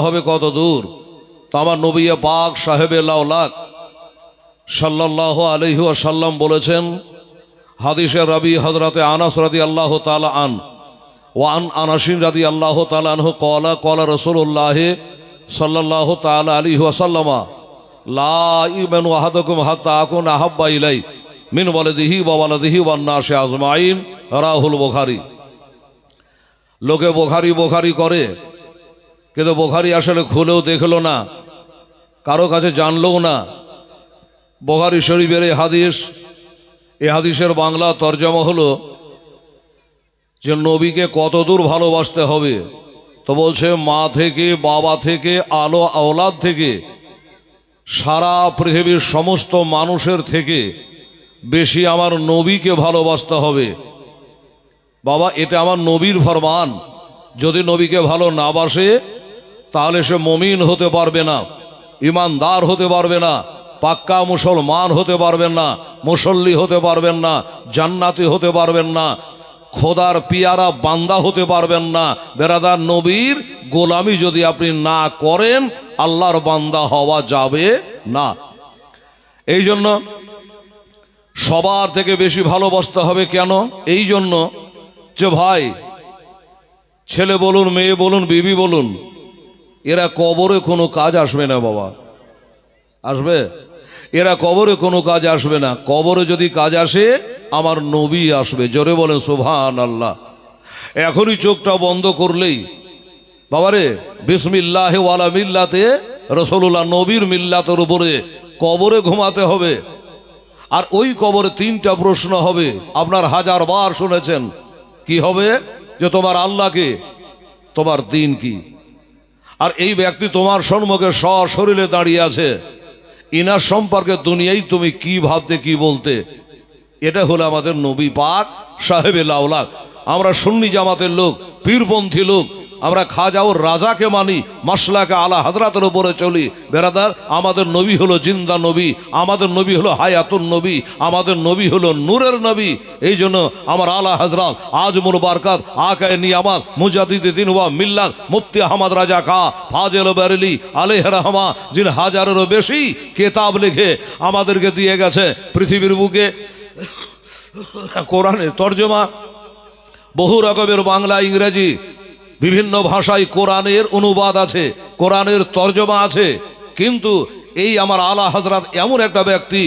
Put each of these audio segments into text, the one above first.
হবে কত দূর। তো আমার নবী পাক সাহেবে লাউলাক সাল্লাল্লাহু আলাইহি ওয়াসাল্লাম বলেছেন, হাদিসের রাবি হযরতে আনাস রাদিয়াল্লাহু তাআলা আন ওয়ান আনাসিন রাদিয়াল্লাহু তাআলা আনহু ক্বালা ক্বালা রাসূলুল্লাহ সাল্লাল্লাহু তাআলা আলাইহি ওয়াসাল্লাম লা ইউমিনু আহাদুকুম হাত্তা আকুন আহাব্বা ইলাই মিন ওয়ালিদিহি ওয়া ওয়ালাদিহি ওয়ান নাসি আজমাইন, রাহুল বুখারী। লোকে বুখারী করে, কিন্তু বুখারী আসলে খুলেও দেখলো না, কারো কাছে জানলেও না। বুখারী শরীফের এই হাদিসের বাংলা তরজমা হলো যে নবীকে কত দূর ভালোবাসতে হবে। তো বলছে মা থেকে, বাবা থেকে, আলো আওলাদ থেকে, সারা পৃথিবীর সমস্ত মানুষের থেকে বেশি আমার নবীকে ভালোবাসতে হবে। বাবা, এটা আমার নবীর ফরমান। যদি নবীকে ভালো না বাসে তাহলে সে মুমিন হতে পারবে না, ইমানদার হতে পারবে না, পাক্কা মুসলমান হতে পারবেন না, মুসল্লি হতে পারবেন না, জান্নাতি হতে পারবেন না, খোদার পিয়ারা বান্দা হতে পারবেন না। বেরাদার, নবীর গোলামি যদি আপনি না করেন আল্লাহর বান্দা হওয়া যাবে না। এই জন্য সবার থেকে বেশি ভালোবাসতে হবে। কেন? এই জন্য যে ভাই, ছেলে বলুন, মেয়ে বলুন, বিবি বলুন, এরা কবরে কোনো কাজ আসবে না। বাবা, আসবে? এরা কবরে কোনো কাজ আসবে না। কবরে যদি কাজ আসে আমার নবী আসবে। জোরে বলেন সুবহানাল্লাহ। এখনই চোখটা বন্ধ করলেই বাবারে বিসমিল্লাহি ওয়ালা মিল্লাতে রাসূলুল্লাহ, নবীর মিল্লাতের উপরে কবরে ঘুমাতে হবে। আর ওই কবরে তিনটা প্রশ্ন হবে, আপনার হাজার বার শুনেছেন। কি হবে? যে তোমার আল্লাহকে, তোমার দিন কি। আর এই ব্যক্তি তোমার সম্মুখে সশরীরে দাঁড়িয়ে আছে, ইনার সম্পর্কে দুনিয়ায় তুমি কি ভাবতে, কি বলতে। এটা হলো আমাদের নবী পাক সাহেবে লাউলাক। আমরা সুন্নি জামাতের লোক, পীরপন্থী লোক, আমরা খাজা ও রাজাকে মানি, মাসলাকে আলা হাজরাতের উপরে চলি। বেরাদার, আমাদের নবী হলো জিন্দা নবী, আমাদের নবী হলো হায়াতুন নবী, আমাদের নবী হলো নূরের নবী। এই জন্য আমার আলা হযরত আজমুল বারকাত আকায়ে নিয়ামত মুজাদ্দিদে দ্বীন ওয়া মিল্লাত মুফতি আহমদ রাজা খা ফাজিল বেরেলি আলাইহি রাহমা, যিনি হাজারেরও বেশি কিতাব লিখে আমাদেরকে দিয়ে গেছে। পৃথিবীর বুকে কোরআনের তরজমা বহু রকমের, বাংলা, ইংরেজি, বিভিন্ন ভাষায় কোরআনের অনুবাদ আছে, কোরআনের তরজমা আছে। কিন্তু এই আমার আলা হযরত এমন একটা ব্যক্তি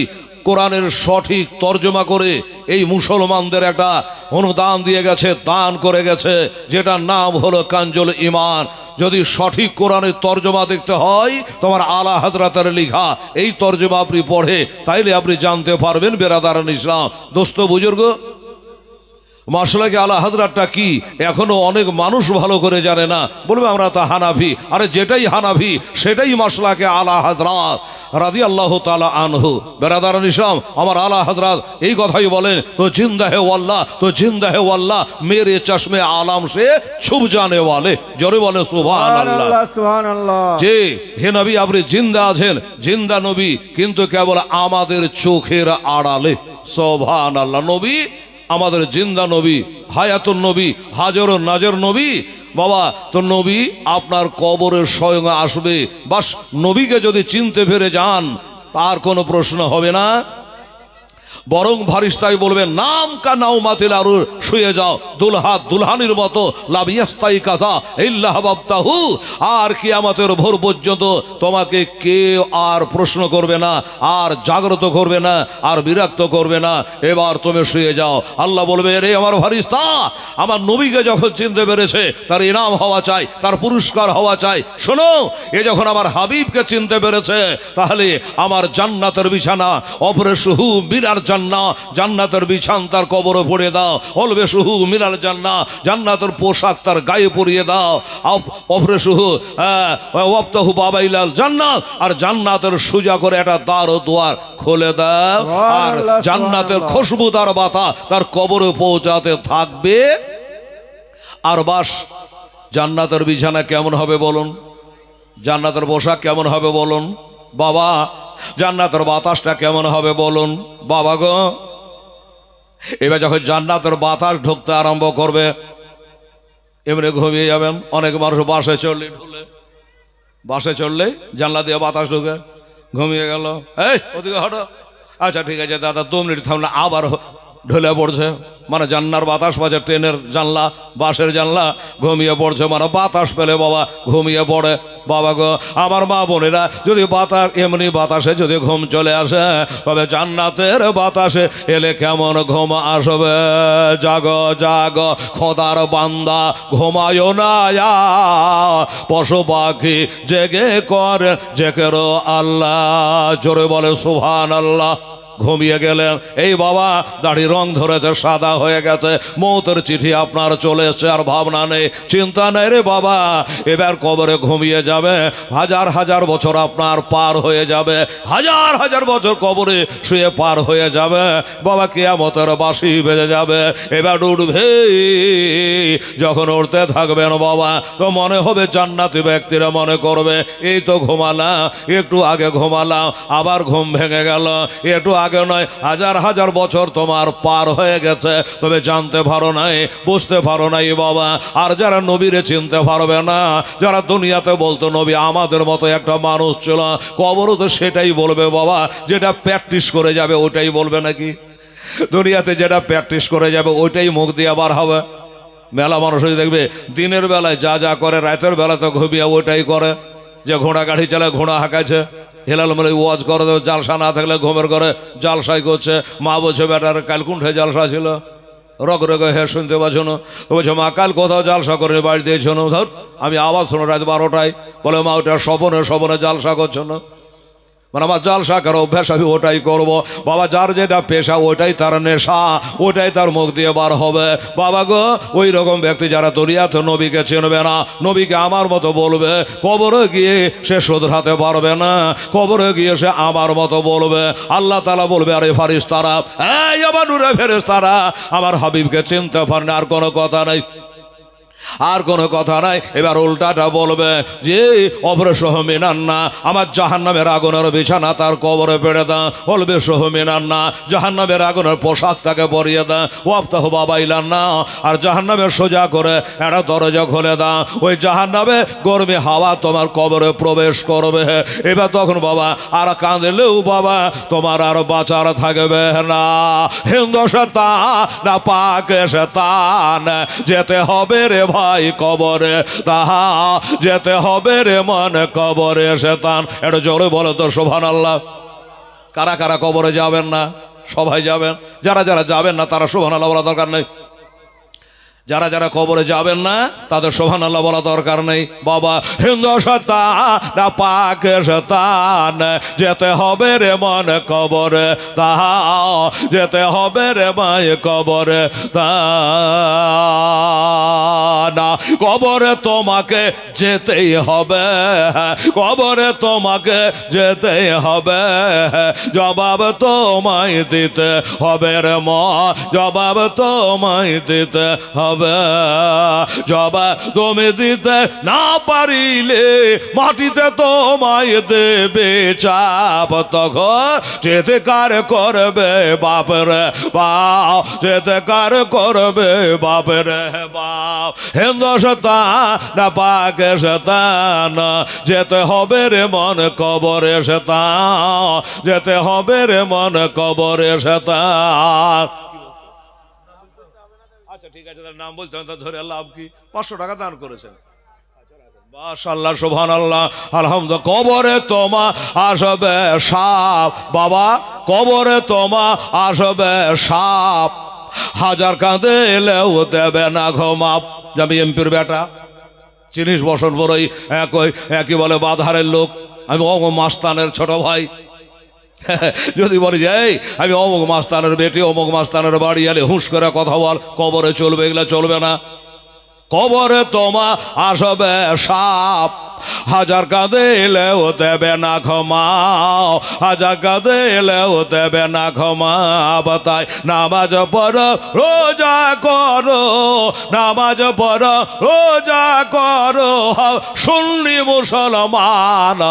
কোরআনের সঠিক তরজমা করে এই মুসলমানদের একটা অনুদান দিয়ে গেছে, দান করে গেছে, যেটার নাম হলো কানজুল ঈমান। যদি সঠিক কোরআনের তরজমা দেখতে হয়, তোমার আলা হযরতের লেখা এই তরজমা আপনি পড়ে, তাইলে আপনি জানতে পারবেন বেরাদারান ইসলাম, দোস্ত বুজুর্গ, মাসলাকে আলা হযরতটা কি। এখনো অনেক মানুষ ভালো করে জানে না, বলবে আমরা তো হানাফি। আরে যেটাই হানাফি সেটাই মাসলাকে আলা হযরত রাদিয়াল্লাহু তাআলা আনহু। বেরাদারান ইসলাম, আমার আলা হযরত এই কথাই বলেন, তো জিন্দা হে ওয়াল্লাহ, তো জিন্দা হে ওয়াল্লাহ, মেরে চশমে আলম সে ছুপ জানে ওয়ালে। জোরে বলে সুবহানাল্লাহ, সুবহানাল্লাহ। যে হে নবী, আপনি জিন্দা আছেন, জিন্দা নবী, কিন্তু কেবল আমাদের চোখের আড়ালে। সুবহানাল্লাহ। নবী আমাদের জিন্দা নবী, হায়াতুন নবী, হাজর ও নাজর নবী। বাবা, তো নবী আপনার কবরে স্বয়ং আসবে। বাস নবীকে যদি চিনতে পেরে যান তার কোনো প্রশ্ন হবে না। বরং ফারিস্তাই বলবে নাম কা নাওমাতিল আরুর, শুয়ে যাও দুলহা দুলহানির মতো, লাবিয়াস্তাই কাজা ইল্লাহ বাবতাহু। আর কিয়ামতের ভোর পর্যন্ত তোমাকে কেউ আর প্রশ্ন করবে না, আর জাগ্রত করবে না, আর বিরক্ত করবে না। এবার তুমি শুয়ে যাও। আল্লাহ বলবে, রে আমার ফারিস্তা, আমার নবীকে যখন চিনতে পেরেছে তার ইনাম হওয়া চাই, তার পুরস্কার হওয়া চাই। শোনো, এ যখন আমার হাবিবকে চিনতে পেরেছে, তাহলে আমার জান্নাতের বিছানা অপরেশুহু বিরার জান্নাতের বিছান তার কবরে পড়ে দাও, অলবেশুহু মিনাল জান্নাহ, জান্নাতের পোশাক তার গায়ে পরিয়ে দাও, অপরেশুহু ওয়াফতাহু বাবাইলাল জান্নাত, আর জান্নাতের সোজা করে একটা দ্বার ও দুয়ার খুলে দাও, আর জান্নাতের খুশবুদার বাতাস তার কবরে পৌঁছাতে থাকবে। আর বাস, জান্নাতের বিছানা কেমন হবে বলুন? জান্নাতের পোশাক কেমন হবে বলুন? বাবা, জান্নাতের বাতাসটা কেমন হবে বলুন? বাবা গো, এবার যখন জান্নাতের বাতাস ঢুকতে আরম্ভ করবে, এমনি ঘুমিয়ে যাবেন। অনেক মানুষ বাসে চললে ঢুলে বাসে চললেই জানলা দিয়ে বাতাস ঢুকে, ঘুমিয়ে গেল। এই ওদিকে হটো, আচ্ছা ঠিক আছে দাদা 2 মিনিট থামলে আবার ঢলে পড়ছে, মানে জান্নার বাতাস বাজে, ট্রেনের জানলা, বাসের জানলা, ঘুমিয়ে পড়ছে, মানে বাতাস পেলে বাবা ঘুমিয়ে পড়ে। বাবা গো, আমার মা বোনেরা, যদি বাতাস এমনি বাতাসে যদি ঘুম চলে আসে, তবে জান্নাতের বাতাসে এলে কেমন ঘুম আসবে। জাগো জাগো খোদার বান্দা, ঘুমায়ো না, পশু পাখি জেগে করে জেকেরো আল্লাহ। জোরে বলে সুবহানাল্লাহ। ঘুমিয়ে গেলেন, এই বাবা দাড়ি রং ধরেছে, সাদা হয়ে গেছে, মৌতের চিঠি আপনার চলে এসছে, আর ভাবনা নেই, চিন্তা নেই রে বাবা, এবার কবরে ঘুমিয়ে যাবে, হাজার হাজার বছর আপনার পার হয়ে যাবে, হাজার হাজার বছর কবরে শুয়ে পার হয়ে যাবে বাবা, কিয়ামতের বাঁশি বেজে যাবে, এবার উঠবে। যখন উঠতে থাকবেন বাবা, তো মনে হবে জান্নাতি ব্যক্তিরা মনে করবে, এই তো ঘুমালাম, একটু আগে ঘুমালাম, আবার ঘুম ভেঙে গেল, একটু আগে নয়, হাজার হাজার বছর তোমার পার হয়ে গেছে, তবে জানতে পারো নাই, বুঝতে পারো নাই বাবা। আর যারা নবীরে চিনতে পারবে না, যারা দুনিয়াতে বলতো নবী আমাদের মতো একটা মানুষ ছিল, কবরও তো সেটাই বলবে বাবা, যেটা প্র্যাকটিস করে যাবে ওটাই বলবে নাকি? দুনিয়াতে যেটা প্র্যাকটিস করে যাবে ওইটাই মুখ দিয়ে বার হবে। মেলা মানুষ দেখবে দিনের বেলায় যা যা করে, রাতের বেলা তো ঘুমিয়ে ওইটাই করে। যে ঘোড়া গাড়ি চালায়, ঘোড়া হাঁকাছে, হেলাল মেলে ওয়াজ করে দেবে, জালসা না থাকলে ঘুমের ঘরে জালসাই করছে। মা বলছে বেটার কাল কোনঠে জালসা ছিল, রগ রগে হে শুনতে পাচ্ছ না? তো বলছে মা কাল কোথাও জালসা করে বাড়ি দিয়েছ না? ধর আমি আওয়াজ শোনো রাত 12টায়। বলে মা ওটা স্বপনে স্বপনে জালসা করছো না, মানে আমার জালসা করার অভ্যাস, আমি ওটাই করব। বাবা যার যেটা পেশা ওটাই তার নেশা, ওটাই তার মুখ দিয়ে বার হবে। বাবা গো, ওই রকম ব্যক্তি যারা দুনিয়াতে নবীকে চিনবে না, নবীকে আমার মতো বলবে, কবরে গিয়ে সে শুধরাতে পারবে না, কবরে গিয়ে সে আমার মতো বলবে। আল্লাহ তাআলা বলবে, আরে ফারিস্তারা, এই আমার নূরে ফেরেশতারা, আমার হাবিবকে চিনতে পারে না, আর কোনো কথা নাই, আর কোনো কথা নাই। এবার উল্টাটা বলবে যে অবরসহমিনান্না, আমার জাহান্নামের আগুনের বিছানা তার কবরে পেড়ে দাও, বলবে সহমিনান্না, জাহান্নামের আগুনের পোশাক তাকে পরিয়ে দাও, ওয়াফতাহ বাবাইলান্না, আর জাহান্নামের সোজা করে একটা দরজা খুলে দাও, ওই জাহান্নামে গরমে হাওয়া তোমার কবরে প্রবেশ করবে। এবার তখন বাবা আর কাঁদলেও বাবা তোমার আর বাঁচার থাকবে না। হিন্দু শতান না পাক শতান, যেতে হবে রে ভাই কবরে, তাহা যেতে হবে রে মন কবরে শতান। এটা জোরে বলো তো সুবহানাল্লাহ। কারা কারা কবরে যাবেন না? সবাই যাবেন। যারা যারা যাবেন না তারা সুবহানাল্লাহ বলা দরকার নেই। যারা যারা কবরে যাবেন না তাদের সুবহানাল্লাহ বলা দরকার নেই। বাবা হিন্দু শতান না পাক শতান, যেতে হবে রে মন কবরে, তাহা যেতে হবে রে মায় কবরে, তা না কবরে তোমাকে যেতেই হবে, কবরে তোমাকে যেতেই হবে, জবাব তোমায় দিতে হবে রে মা, জবাব তোমায় দিতে হবে। জবাব তুমি দিতে না পারিলে মাটিতে তোমায় দেবে চাপ, তখন যেতে কার করবে বাপরে বাপ, যেতে কার করবে বাপরে বাপ। হিন্দু শতান না পাক শতান, যেতে হবে রে মন কবরে শতান, যেতে হবে রে মন কবরে শতান। আচ্ছা ঠিক আছে, নাম বলতে ধরে লাভ কি? 500 টাকা দান করেছেন, মাশাআল্লাহ সুবহানাল্লাহ আলহামদুলিল্লাহ। কবরে তোমা আসবে সাপ, বাবা কবরে তোমা আসবে সাপ, হাজার কাঁদে এলেও দেবে না ঘুমাপ। আমি এমপির বেটা, 30 বছর পরই একই বলে বাধারের লোক, আমি অমুক মাস্তানের ছোট ভাই। যদি বলি যে এই আমি অমুক মাস্তানের বেটি, অমুক মাস্তানের বাড়ি এলে হুঁশ করে কথা বল, কবরে চলবে? এগুলো চলবে না। কবরে তোমা আসবে সাপ, হাজার কাঁদে এলেও দেবে না ক্ষমাও, হাজার কাঁদে এলেও দেবে না ক্ষমাও। তাই নামাজ পড়ো রোজা করো, নামাজ পড়ো রোজা করো, সুন্নি মুসলমান।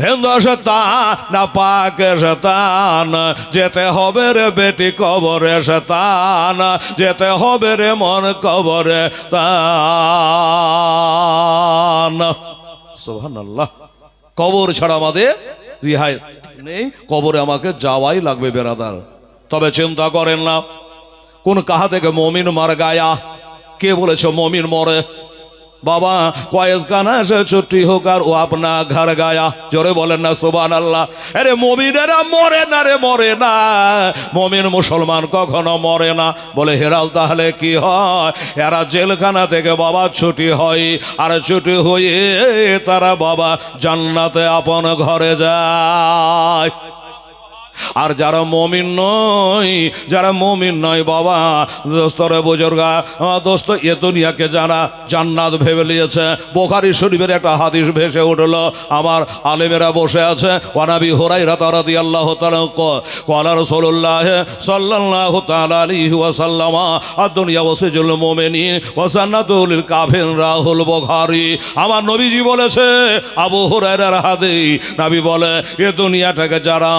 হিন্দু শতান না পাক শতান, যেতে হবে রে বেটি কবরে শতান, যেতে হবে রে মন কবরে তান। সুবহানাল্লাহ। কবর ছাড়া আমাদের রিহাই নেই, কবরে আমাকে যাওয়াই লাগবে বেরাদার। তবে চিন্তা করেন না কোন কাহা থেকে মমিন মার গায়া, কে বলেছে মমিন মরে? বাবা কয়েক কানা সে ছুটি হোক আর ও আপনা ঘর গায়া, জোরে বলেন না সুবহানাল্লাহ। আরে মমিনেরা মরে না রে, মরে না। মমিন মুসলমান কখনো মরে না। বলে হেরাল তাহলে কি হয়? এরা জেলখানা থেকে বাবা ছুটি হয়, আর ছুটি হয়ে তারা বাবা জান্নাতে আপন ঘরে যায়। আর যারা মমিন নয়, যারা মমিন নয় বাবা দোস্তরে বুজুর্গা দোস্ত, এ দুনিয়াকে যারা জান্নাত ভেবে নিয়েছে, বুখারী শরীফের একটা হাদিস ভেসে উঠলো, আমার আলেমেরা বসে আছে। ওয়ানাবি হুরায়রা রাদিয়াল্লাহু তাআলা ক্বালা রাসূলুল্লাহ সাল্লাল্লাহু তাআলা আলাইহি ওয়াসাল্লাম আদ-দুনিয়া ওয়াসিজুল মুমিনিন ওয়া জান্নাতুল কাফির, রাহুল বুখারী। আমার নবীজি বলেছে, আবু হুরায়রার হাদিস, নবী বলে এ দুনিয়াটাকে যারা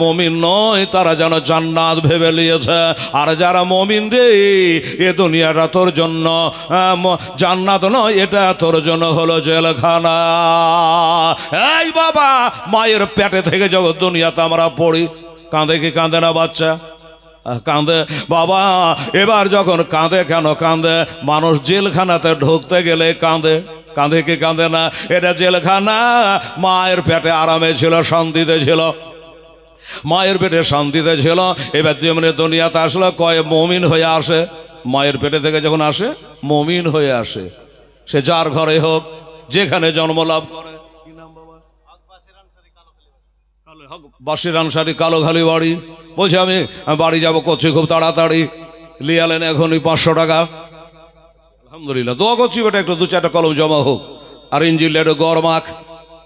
মমিন নয় তারা যেন জান্নাত ভেবে নিয়েছে, আর যারা মমিন রে এ দুনিয়াটা তোর জন্য জান্নাত নয়, এটা তোর জন্য হলো জেলখানা। এই বাবা মায়ের পেটে থেকে যখন দুনিয়াতে আমরা পড়ি, কাঁদে কি কাঁদে না বাচ্চা? কাঁদে বাবা। এবার যখন কাঁদে, কেন কাঁদে? মানুষ জেলখানাতে ঢুকতে গেলে কাঁদে, কাঁদে কি কাঁদে না? এটা জেলখানা। মায়ের পেটে আরামে ছিল, শান্তিতে ছিল, মায়ের পেটে শান্তিতে ছিল। এবার যেমনি দুনিয়াতে আসলে কয় মমিন হয়ে আসে, মায়ের পেটে থেকে যখন আসে মমিন হয়ে আসে, সে যার ঘরে হোক, যেখানে জন্ম লাভ করে। বাসির আনসারি কালোখালি বাড়ি। বলছে আমি বাড়ি যাবো, করছি খুব তাড়াতাড়ি, লিয়ালেন এখনই 500 টাকা। আলহামদুলিল্লাহ, দোয়া করছি বেটা একটু 2-4টা কলম জমা হোক, আর ইঞ্জিনটা একটু গরমাক,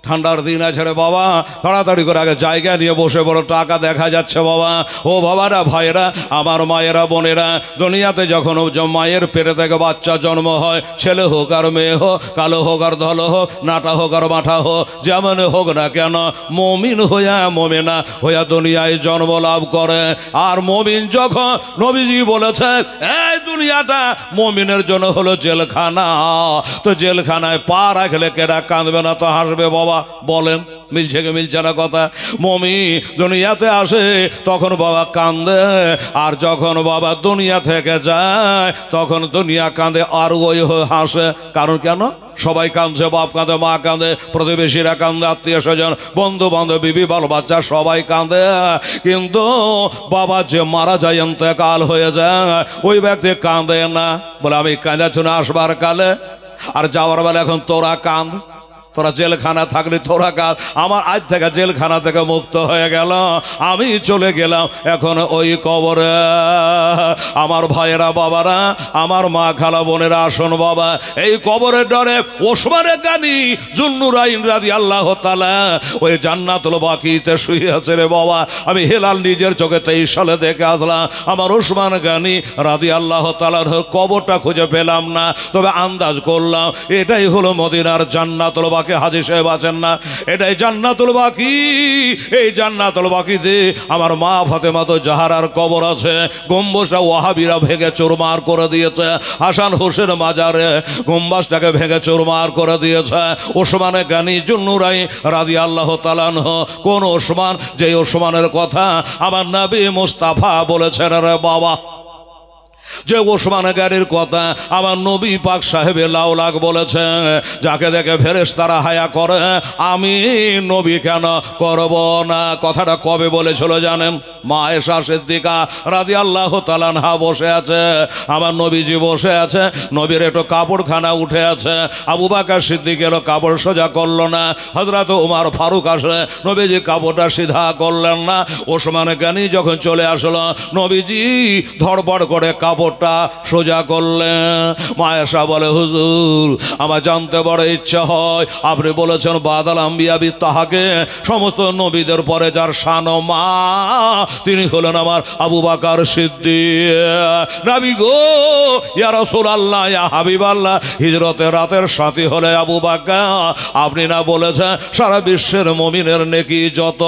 ঠান্ডার দিন আছে রে বাবা, তাড়াতাড়ি করে আগে জায়গা নিয়ে বসে বড় টাকা দেখা যাচ্ছে বাবা। ও বাবারা, ভাইয়েরা, আমার মায়েরা, বোনেরা, দুনিয়াতে যখন মায়ের পেটে থেকে বাচ্চা জন্ম হয়, ছেলে হোক আর মেয়ে হোক, কালো হোক আর ধলো হোক, নাটা হোক আর মাঠা হোক, যেমন হোক না কেন, মমিন হইয়া মমিনা হইয়া দুনিয়ায় জন্ম লাভ করে। আর মমিন যখন, নবীজি বলেছে এই দুনিয়াটা মমিনের জন্য হলো জেলখানা, তো জেলখানায় পা রাখলে কেডা কাঁদবে না, তো হাসবে বাবা? বলেন মিলছে কি মিলছে না কথা? মমি দুনিয়াতে আসে তখন বাবা কাঁদে, আর যখন বাবা দুনিয়া থেকে যায় তখন দুনিয়া কাঁদে আর ওই হাসে। কারণ কেন? সবাই কাঁদছে, বাপ কাঁদে, মা কাঁদে, প্রতিবেশীরা কাঁদে, আত্মীয় স্বজন, বন্ধু বান্ধব, বিবি বাল বাচ্চা সবাই কাঁদে। কিন্তু বাবা যে মারা যায়, ইন্তেকাল হয়ে যায়, ওই ব্যক্তি কাঁদে না। বলে আমি কাঁদাচ্ছি না আসবার কালে, আর যাওয়ার বেলা এখন তোরা কাঁদ। তোরা জেলখানা থাকলে তোরা কাজ, আমার আজ থেকে জেলখানা থেকে মুক্ত হয়ে গেল, আমি চলে গেলাম এখন ওই কবরে। আমার ভাইয়েরা, বাবারা, আমার মা খালা বোনেরা, আসুন বাবা, এই কবরের ডরে ওসমানে গানি জুন্নুরাইন রাদিয়াল্লাহু তাআলা ওই জান্নাতুল বাকিতে শুয়ে আছে রে বাবা। আমি হেলাল নিজের চোখে 23 সালে দেখে আসলাম। আমার ওসমান গানি রাদিয়াল্লাহু তাআলার কবরটা খুঁজে পেলাম না, তবে আন্দাজ করলাম এটাই হলো মদিনার জান্নাতুল বাকি। হাজী সাহেব আছেন না, এটাই জান্নাতুল বাকি। এই জান্নাতুল বাকিতে আমার মা ফাতেমা তো জাহারার কবর আছে। গম্বুজটা ওয়াহাবিরা ভেঙে চুরমার করে দিয়েছে, হাসান হোসেন মাজারে গম্বুজটাকে ভেঙে চুরমার করে দিয়েছে। ওসমানে গানি জুন্নুরাইন রাদিয়াল্লাহু তাআলা আনহু, কোন ওসমান? যে ওসমানের কথা আমার নবী মুস্তাফা বলেছেন রে বাবা, যে ওসমান গানির কথা আমার নবী পাক সাহেবে লাউলাক বলেছেন, যাকে দেখে ফেরেশতারা হায়া করে, আমি নবী কেন করব না? কথাটা কবে বলেছিল জানেন? মা আয়েশা সিদ্দিকা রাদিয়াল্লাহু তাআলা আনহা বসে আছে, আমার নবীজি বসে আছে, নবীর একটু কাপড়খানা উঠে আছে, আবু বকর সিদ্দিক এলো কাপড় সোজা করলো না, হযরত ওমর ফারুক আসলে নবীজি কাপড়টা সিধা করলেন না। ওসমান গানি যখন চলে আসলো, নবীজি ধড়বড় করে কাপড়টা সোজা করলেন। মা আয়েশা বলে, হুজুর আমার জানতে বড় ইচ্ছা হয়, আপনি বলেছেন বাদাল আম্বিয়া বি তাহাকে, সমস্ত নবীদের পরে যার শান মা, তিনি হলেন আমার আবু বকর সিদ্দিক। নবী গো, ইয়া রাসূলুল্লাহ, ইয়া হাবিবাল্লাহ, হিজরতের রাতের সাথী হলে আবু বকর। আপনি না বলেছেন সারা বিশ্বের মুমিনের নেকি যত,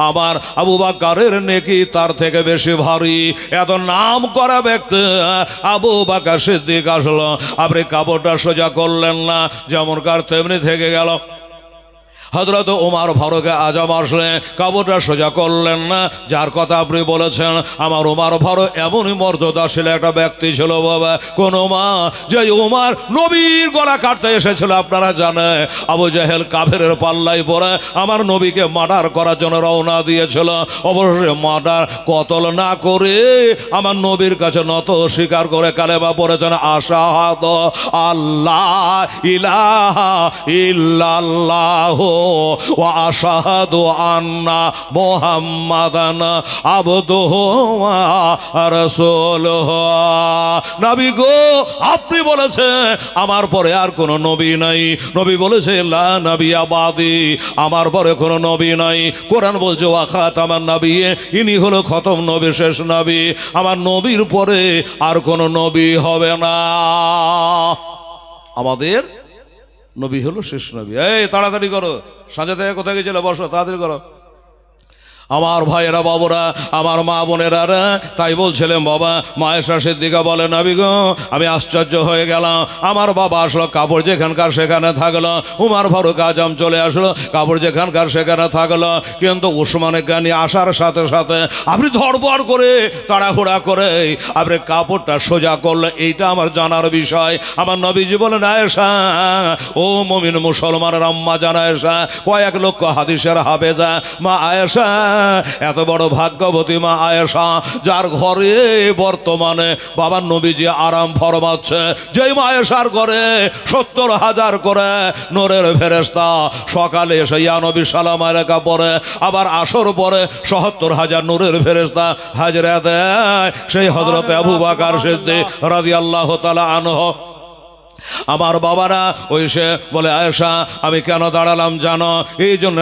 আমার আবু বকরের নেকি তার থেকে বেশি ভারী। এত নাম করা ব্যক্তি আবু বকর সিদ্দিক আসলো, আপনি কাপড়টা সোজা করলেন না, যেমনকার তেমনি থেকে গেল। হযরত ওমর ফারুক আজম আসলে কাপড়টা সোজা করলেন না, যার কথা আপনি বলেছেন আমার ওমর ফারুক এমনই মর্যাদাশীল একটা ব্যক্তি ছিল বাবা। কোন মা যে ওমর নবীর গলা কাটতে এসেছিল আপনারা জানেন, আবু জাহেল কাফেরের পাল্লাই পড়ে আমার নবীকে মার্ডার করার জন্য রওনা দিয়েছিল। অবশ্যই মার্ডার কতল না করে আমার নবীর কাছে নত স্বীকার করে কালেমা পড়েছেন, আশহাদু আল্লাহ ইলাহা ইল্লাল্লাহ ওয়া আশহাদু আন্না মুহাম্মাদান আবদুহু ওয়া রাসূলুহু। নবী গো, আপনি বলেছেন আমার পরে আর কোন নবী নাই। নবী বলেছে লা নবিয়্যা বাদি, আমার পরে কোন নবী নাই। কোরআন বলছে ওয়া খাতামান নবিয়্যিন, ইনি হলো খতম নবী, শেষ নবী। আমার নবীর পরে আর কোন নবী হবে না। আমাদের নবী হলো শেষ নবী। এই তাড়াতাড়ি করো, সাজা থেকে কোথায় গেছিল, বসো, তাড়াতাড়ি করো। আমার ভাইয়েরা, বাবুরা, আমার মা বোনেরা, তাই বলছিলেন বাবা। মা আয়েশা সিদ্দিকা বলে নবী গো, আমি আশ্চর্য হয়ে গেলাম। আমার বাবা আসলো, কাপড় যেখানকার সেখানে থাকলো। উমর ফারুক আজম চলে আসলো, কাপড় যেখানকার সেখানে থাকলো। কিন্তু উসমান গনি আসার সাথে সাথে আপনি ধড়বড় করে তাড়াহুড়া করে আপনি কাপড়টা সোজা করলে, এইটা আমার জানার বিষয়। আমার নবীজি বলেন আয়েশা, ও মুমিন মুসলমানের আম্মা জান আয়েশা, কয়েক লক্ষ হাদিসের হাফেজা মা আয়েশা, এত বড় ভাগ্যবতী মা আয়েশা, যার ঘরে বর্তমানে বাবার নবীজি আরাম ফরমাচ্ছে। যেই মা আয়েশার ঘরে 70,000 করে নূরের ফেরেশতা সকালে এসে ইয়া নবী সালাম আলাইকা পড়ে, আবার আসর পরে 70,000 নূরের ফেরেশতা হাজরা দেয় সেই হযরত আবু বকর সিদ্দিক রাদিয়াল্লাহু তাআলা আনহু। আমার বাবারা ওই সে বলে আয়েশা, আমি কেন দাঁড়ালাম জানো? এই জন্য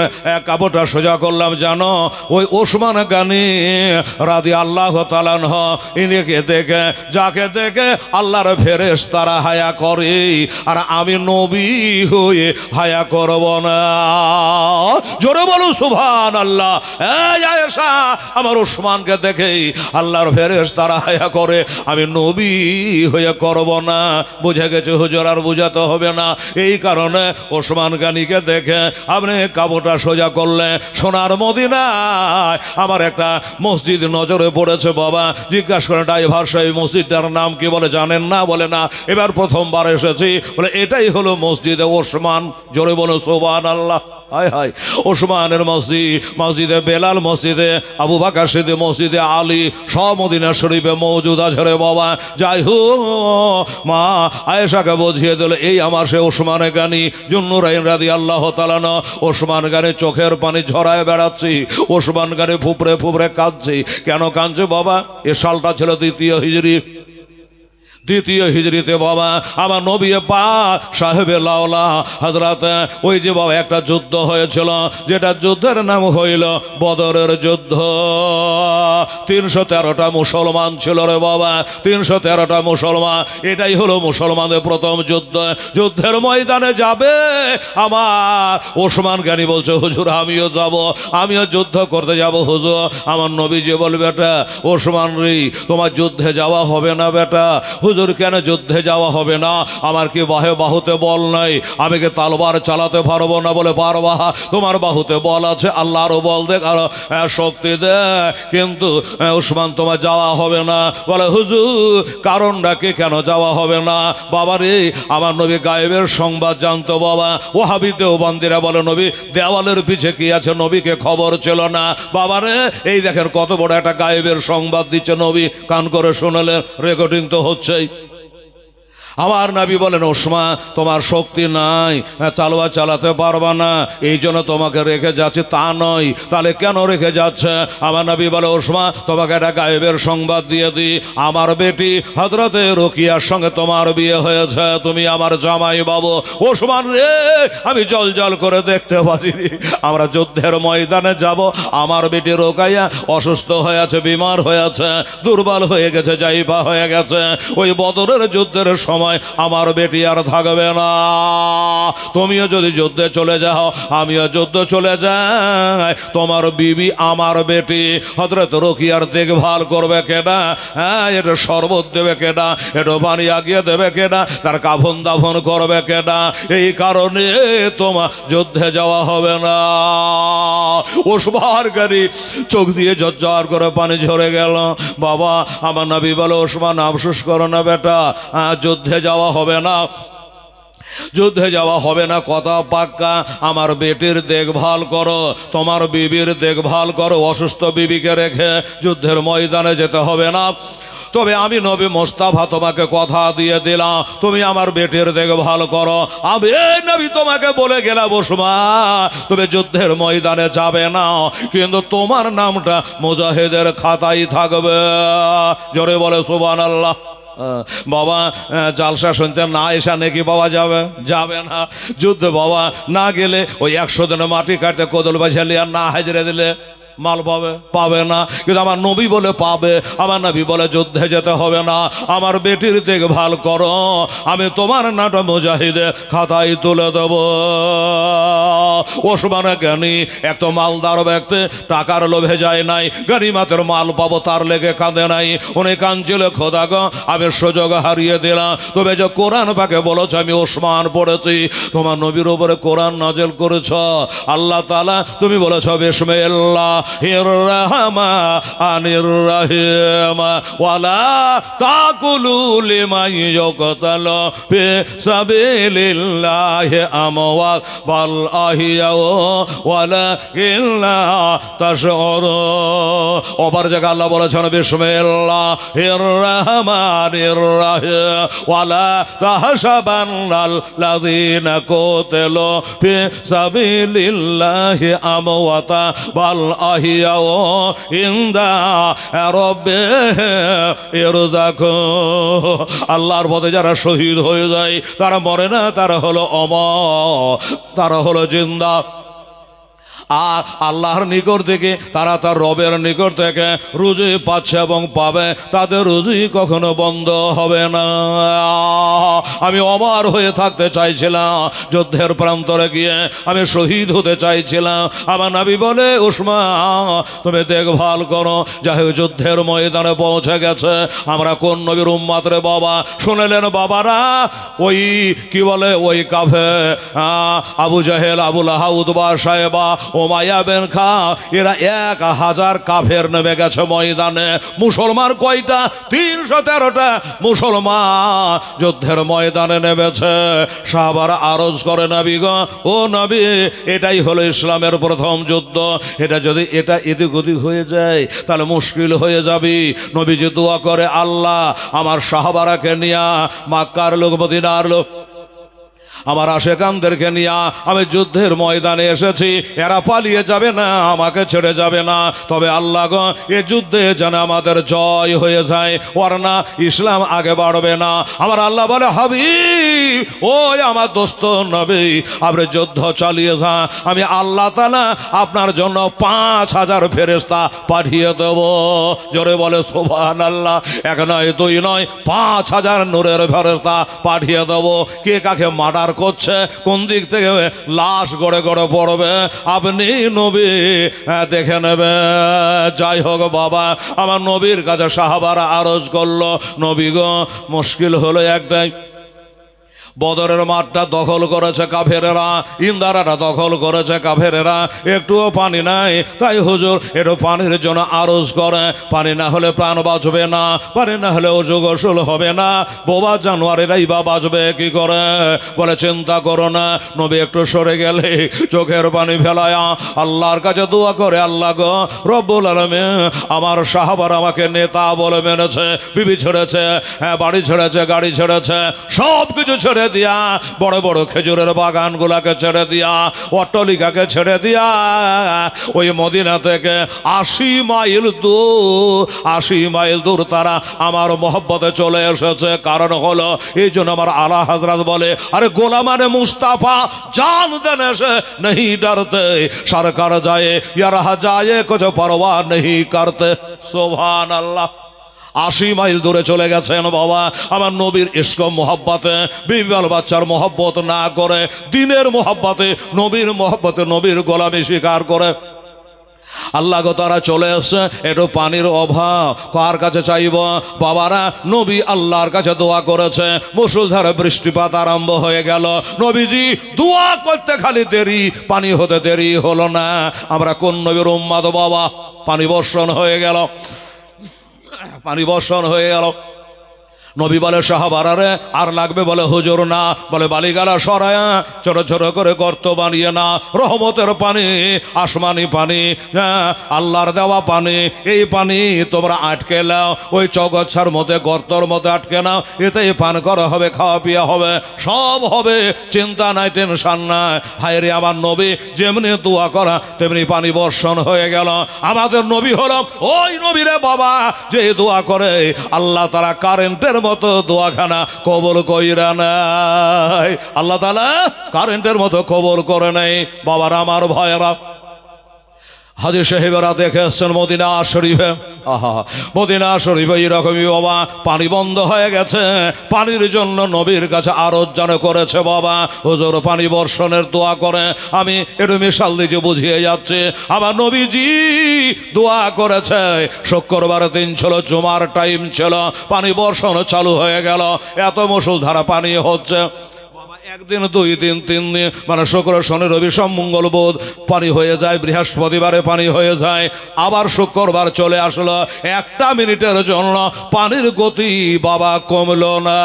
কাপড়টা সোজা করলাম জানো, ওই ওসমান গনি রাদিয়াল্লাহু তাআলা আনহু, ইনিকে দেখে, যাকে দেখে আল্লাহর ফেরেশতারা হায়া করে, আর আমি নবী হয়ে হায়া করব না। জোরে বলো সুবহানাল্লাহ। এই আয়েশা, আমার ওসমানকে দেখেই আল্লাহর ফেরেশতারা হায়া করে, আমি নবী হয়ে করব না। বুঝে গেছে হুজুর, আর বুঝাতে হবে না। এই কারণে ওসমান গনিকে দেখে আপনি কাপড়টা সোজা করলে। সোনার মদিনায় আমার একটা মসজিদ নজরে পড়েছে বাবা। জিজ্ঞাসা করে ড্রাইভার সাহেব মসজিদটার নাম কি? বলে জানেন না। বলে না, এবার প্রথমবার এসেছি। বলে এটাই হলো মসজিদে ওসমান। জোরে বলো সুবহানাল্লাহ। হায় হায়, ওসমানের মসজিদ, মসজিদে বেলাল, মসজিদে আবু বকর সিদ্দিক, মসজিদে আলী, সব মদিনা শরীফে মওজুদ আছে রে বাবা। যাই হোক, মা আয়েশাকে বুঝিয়ে দিল, এই আমার সে ওসমান গনি জুন্নুরাইন রাদিয়াল্লাহু তাআলা আনহু। ওসমান গনি চোখের পানি ঝরায় বেড়াচ্ছি, ওসমান গনি ফুপড়ে ফুপড়ে কাঁদছি। কেন কাঁদছে বাবা? এ সালটা ছিল দ্বিতীয় হিজরিতে বাবা। আমার নবী পাক সাহেবে লাওলা হযরত, ওই যে বাবা একটা যুদ্ধ হয়েছিল, যেটা যুদ্ধের নাম হইল বদরের যুদ্ধ। 313টা মুসলমান ছিল রে বাবা, 313টা মুসলমান। এটাই হলো মুসলমানদের প্রথম যুদ্ধ। যুদ্ধের ময়দানে যাবে আমার ওসমান গনি বলছে, হুজুর আমিও যাব, আমিও যুদ্ধ করতে যাব হুজুর। আমার নবীজি বল, বেটা ওসমান রে, তোমার যুদ্ধে যাওয়া হবে না বেটা। হুজুর কেন যুদ্ধে যাওয়া হবে না? আমার কি বাহুতে বল নাই? আমি কি তলোয়ার চালাতে পারবো না? বলে পারবা, তোমার বাহুতে বল আছে, আল্লাহরও বল দে, আর শক্তি দে, কিন্তু ওসমান তোমার যাওয়া হবে না। বলে হুজুর কারণটা কি, কেন যাওয়া হবে না? বাবা রে, আমার নবী গায়েবের সংবাদ জানতো বাবা। ওয়াহাবি দেওবন্দিরা বলে নবী দেওয়ালের পিছে কি আছে, নবীকে খবর ছিল না। বাবা রে, এই দেখেন কত বড় একটা গায়েবের সংবাদ দিচ্ছে নবী, কান করে শুনলেন, রেকর্ডিং তো হচ্ছেই। আমার নবী বলেন, ওসমা তোমার শক্তি নাই, তলোয়ার চালাতে পারবা না, এই জন্য তোমাকে রেখে যাচ্ছে। তা নয়, তাহলে কেন রেখে যাচ্ছে? আমার নবী বলে, ওসমা তোমাকে একটা গায়েবের সংবাদ দিয়ে দিই, আমার বেটি হযরতে রুকিয়ার সঙ্গে তোমার বিয়ে হয়েছে, তুমি আমার জামাই বাবু। ওসমান রে, আমি জল জল করে দেখতে পারিনি, আমরা যুদ্ধের ময়দানে যাব, আমার বেটি রোকাইয়া অসুস্থ হয়ে আছে, বিমার হয়ে আছে, দুর্বল হয়ে গেছে, জাইফা হয়ে গেছে। ওই বদরের যুদ্ধের সময় আমার বেটি আর থাকবে না। তুমিও যদি যুদ্ধে চলে যাও, আমিও যুদ্ধ চলে যাই, তোমার বিবি আমার বেটি হযরত রুকিয়ার দেখভাল করবে কেডা? হ্যাঁ, এটা শরবত দেবে কেডা, এটা পানি আগিয়ে দেবে কেডা, তার কাফন দাফন করবে কেডা? এই কারণে তোমার যুদ্ধে যাওয়া হবে না। ওসমান গাড়ি চোখ দিয়ে ঝরঝর করে পানি ঝরে গেল। বাবা, আমার নবী বলে, ওসমান আফসোস করো না বেটা, যুদ্ধে যাওয়া হবে না, যুদ্ধে যাওয়া হবে না, কথা পাক্কা। আমার বেটির দেখভাল করো, তোমার বিবির দেখভাল করো, অসুস্থ বিবিকে রেখে যুদ্ধের ময়দানে যেতে হবে না। তবে আমি নবী মোস্তাফা তোমাকে কথা দিয়ে দিলাম, তুমি আমার বেটির দেখভাল করো। আমি এই নবী তোমাকে বলে গেলাম, ওসমান তুমি যুদ্ধের ময়দানে যাবে না, কিন্তু তোমার নামটা মুজাহিদের খাতায় থাকবে। জোরে বলে সুবহানাল্লাহ। বাবা, জালসা শুনতে না এসা নাকি পাওয়া যাবে? যাবে না। যুদ্ধে বাবা না গেলে ওই 100 দিনে মাটি কাটতে কোদল বাজালি আর না হাজরে দিলে মাল পাবে না। কিন্তু আমার নবী বলে পাবে। আমার নবী বলে যুদ্ধে যেতে হবে না, আমার বেটির দেখভাল করো, আমি তোমার নামটা মুজাহিদে খাতায় তুলে দেব। ওসমান জ্ঞানী এক তো মালদার ব্যক্তি, টাকার লোভে যায় নাই, গনিমতের মাল পাবো তার লেগে কাঁদে নাই। উনি কাঁদছিল, খোদা গো আমি সুযোগ হারিয়ে দিলাম। তবে যে কোরআন পাকে বলেছ আমি ওসমান পড়েছি, তোমার নবীর উপরে কোরআন নাজেল করেছ আল্লাহ তাআলা, তুমি বলেছ বিসমিল্লাহ রহমানির রহিম ওয়ালা তাকুলু লিমান ইয়াকতালু ফি সাবিলিল্লাহি আমওয়াত বাল আহিয়া ওয়ালাকিন্না তাশউরুন। ওপর জায়গা আল্লাহ বলেছেন বিসমিল্লাহির রহমানির রহিম ওয়ালা তাহসাবান্নাল লাযিনা কুতিলু ফি সাবিলিল্লাহি আমওয়াতা বাল আহিয়াও ইনদা রাব্বিহিম ইরযাকুন। আল্লাহর পথে যারা শহীদ হয়ে যায় তারা মরে না, তারা হলো অমর, তারা হলো জিন্দা। আর আল্লাহর নিকট থেকে তারা তার রবের নিকট থেকে রুজি পাচ্ছে এবং পাবে, তাদের রুজি কখনো বন্ধ হবে না। আমি অমর হয়ে থাকতে চাইছিলাম, যুদ্ধের প্রান্তরে গিয়ে আমি শহীদ হতে চাইছিলাম। আমার নবী বলে, ওসমান তুমি দেখভাল করো। যাই হোক, যুদ্ধের ময়দানে পৌঁছে গেছে। আমরা কোন নবীর উম্মত রে বাবা? শুনেলেন বাবারা, ওই কি বলে, ওই কাফে আবু জাহেল, আবু লাহাব, উতবা, সাহেবা, উমাইয়া বিন খালিদ, এরা 1000 কাফের নেমে গেছে ময়দানে। মুসলমান কয়টা? 313টা মুসলমান যুদ্ধের ময়দানে নেমেছে। সাহাবারা আরজ করে, নবী গো, ও নবী, এটাই হলো ইসলামের প্রথম যুদ্ধ, এটা যদি এটা এদিক ওদিক হয়ে যায় তাহলে মুশকিল হয়ে যাবে। নবীজি দোয়া করে, আল্লাহ আমার সাহাবারাকে নিয়া, মক্কার লোক, মদিনার লোক, আমার আশেকানদেরকে নিয়ে আমি যুদ্ধের ময়দানে এসেছি, এরা পালিয়ে যাবে না, আমাকে ছেড়ে যাবে না। তবে আল্লাহ গো, এ যুদ্ধে যেন আমাদের জয় হয়ে যায়, ওরনা ইসলাম আগে বাড়বে না। আমার আল্লাহ বলে, হাবিব, ওই আমার দোস্ত নবী, আপনি যুদ্ধ চালিয়ে যান, আমি আল্লাহ তাআলা আপনার জন্য 5000 ফেরেশতা পাঠিয়ে দেব। জোরে বলে সুবহানাল্লাহ। 1 নয় 2 নয়, 5000 নূরের ফেরেশতা পাঠিয়ে দেব। কে কাকে মার্ডার করছে, কোন দিক থেকে লাশ গড়ে গড়ে পড়বে, আপনি নবী দেখে নেবে। যাই হোক বাবা, আমার নবীর কাছে সাহাবারা আরজ করলো, নবী গো, মুশকিল হলো একটাই, বদরের মাঠটা দখল করেছে কাফেরেরা, ইন্দারাটা দখল করেছে কাফেরেরা, একটুও পানি নাই। তাই হুজুর একটু পানির জন্য আরজ করে, পানি না হলে প্রাণ বাঁচবে না, পানি না হলে ওযু গোসল হবে না, বোবা জানোয়ারেরাই বা বাঁচবে কি করে? বলে চিন্তা করো না, নবী একটু সরে গেলে চোখের পানি ফেলায়া আল্লাহর কাছে দোয়া করে, আল্লাহ গো রব্বুল আলামিন, আমার সাহাবারা আমাকে নেতা বলে মেনেছে, বিবি ছেড়েছে, হ্যাঁ বাড়ি ছেড়েছে, গাড়ি ছেড়েছে, সব কিছু ছেড়ে দিয়া, বড় বড় খেজুরের বাগানগুলাকে ছেড়ে দিয়া, অট্টালিকাকে ছেড়ে দিয়া, ওই মদিনা থেকে 80 মাইল দূর, 80 মাইল দূর তারা আমার মহব্বতে চলে এসেছে। কারণ হলো এই জন্য আমার আলা হযরত বলে, আরে গোলামানে মুস্তাফা জান দেনে সে नहीं डरते, सरकार जाए या रहा जाए कुछ परवाह नहीं करते। सुभान अल्लाह। 80 মাইল দূরে চলে গেছেন বাবা আমার নবীর ইশক মোহাব্বতে, বিবাল বাচ্চার মোহাব্বত না করে, দিনের মোহাব্বতে, নবীর মোহাব্বতে, নবীর গোলামি স্বীকার করে আল্লাহ গো তারা চলে এসছে। একটু পানির অভাব, কার কাছে চাইব? বাবারা নবী আল্লাহর কাছে দোয়া করেছে, মুষলধারে বৃষ্টিপাত আরম্ভ হয়ে গেল। নবীজি দোয়া করতে খালি দেরি, পানি হতে দেরি হলো না। আমরা কোন নবীর উম্মত বাবা? পানি বর্ষণ হয়ে গেল, পানি বর্ষণ হয়ে গেল। নবী বলে সাহাবারা রে আর লাগবে? বলে হুজুর না। বলে বালিগালা সরায়া ছোট ছোট করে গর্ত বানিয়ে না, রহমতের পানি, আসমানি পানি, আল্লাহর দেওয়া পানি, এই পানি তোমরা আটকে নাও, ওই চৌগাছার মধ্যে গর্তর মধ্যে আটকে নাও, এতেই পান করা হবে, খাওয়া পিয়া হবে, সব হবে, চিন্তা নাই, টেনশন নাই। হায় রে আমার নবী যেমনি দোয়া করা তেমনি পানি বর্ষণ হয়ে গেল। আমাদের নবী হলো ওই নবী রে বাবা যে দোয়া করে আল্লাহ তারা কারেন্টের মতো দোয়াখানা কবুল কইরা নাই, আল্লাহ তাআলা কারেন্টের মতো কবুল করে নাই। বাবার আমার ভাইয়েরা, হাজী সাহেবেরা দেখে এসছেন মদিনা শরীফে, আহা মদিনা শরীফে এরকমই বাবা পানি বন্ধ হয়ে গেছে। পানির জন্য নবীর কাছে আরজ যেন করেছে বাবা, হুজুর পানি বর্ষণের দোয়া করে। আমি একটু মিশাল দিয়ে বুঝিয়ে যাচ্ছি। আমার নবীজি দোয়া করেছে, শুক্রবার দিন ছিল, জুমার টাইম ছিল, পানি বর্ষণ চালু হয়ে গেল। এত মুষলধারা পানি হচ্ছে, একদিন, 2 দিন, 3 দিন, মানে শুক্র, শনি, রবি, সোম, মঙ্গল, বুধ পানি হয়ে যায়, বৃহস্পতিবারে পানি হয়ে যায়, আবার শুক্রবার চলে আসলো। 1 মিনিটের জন্য পানির গতি বাবা কমলো না,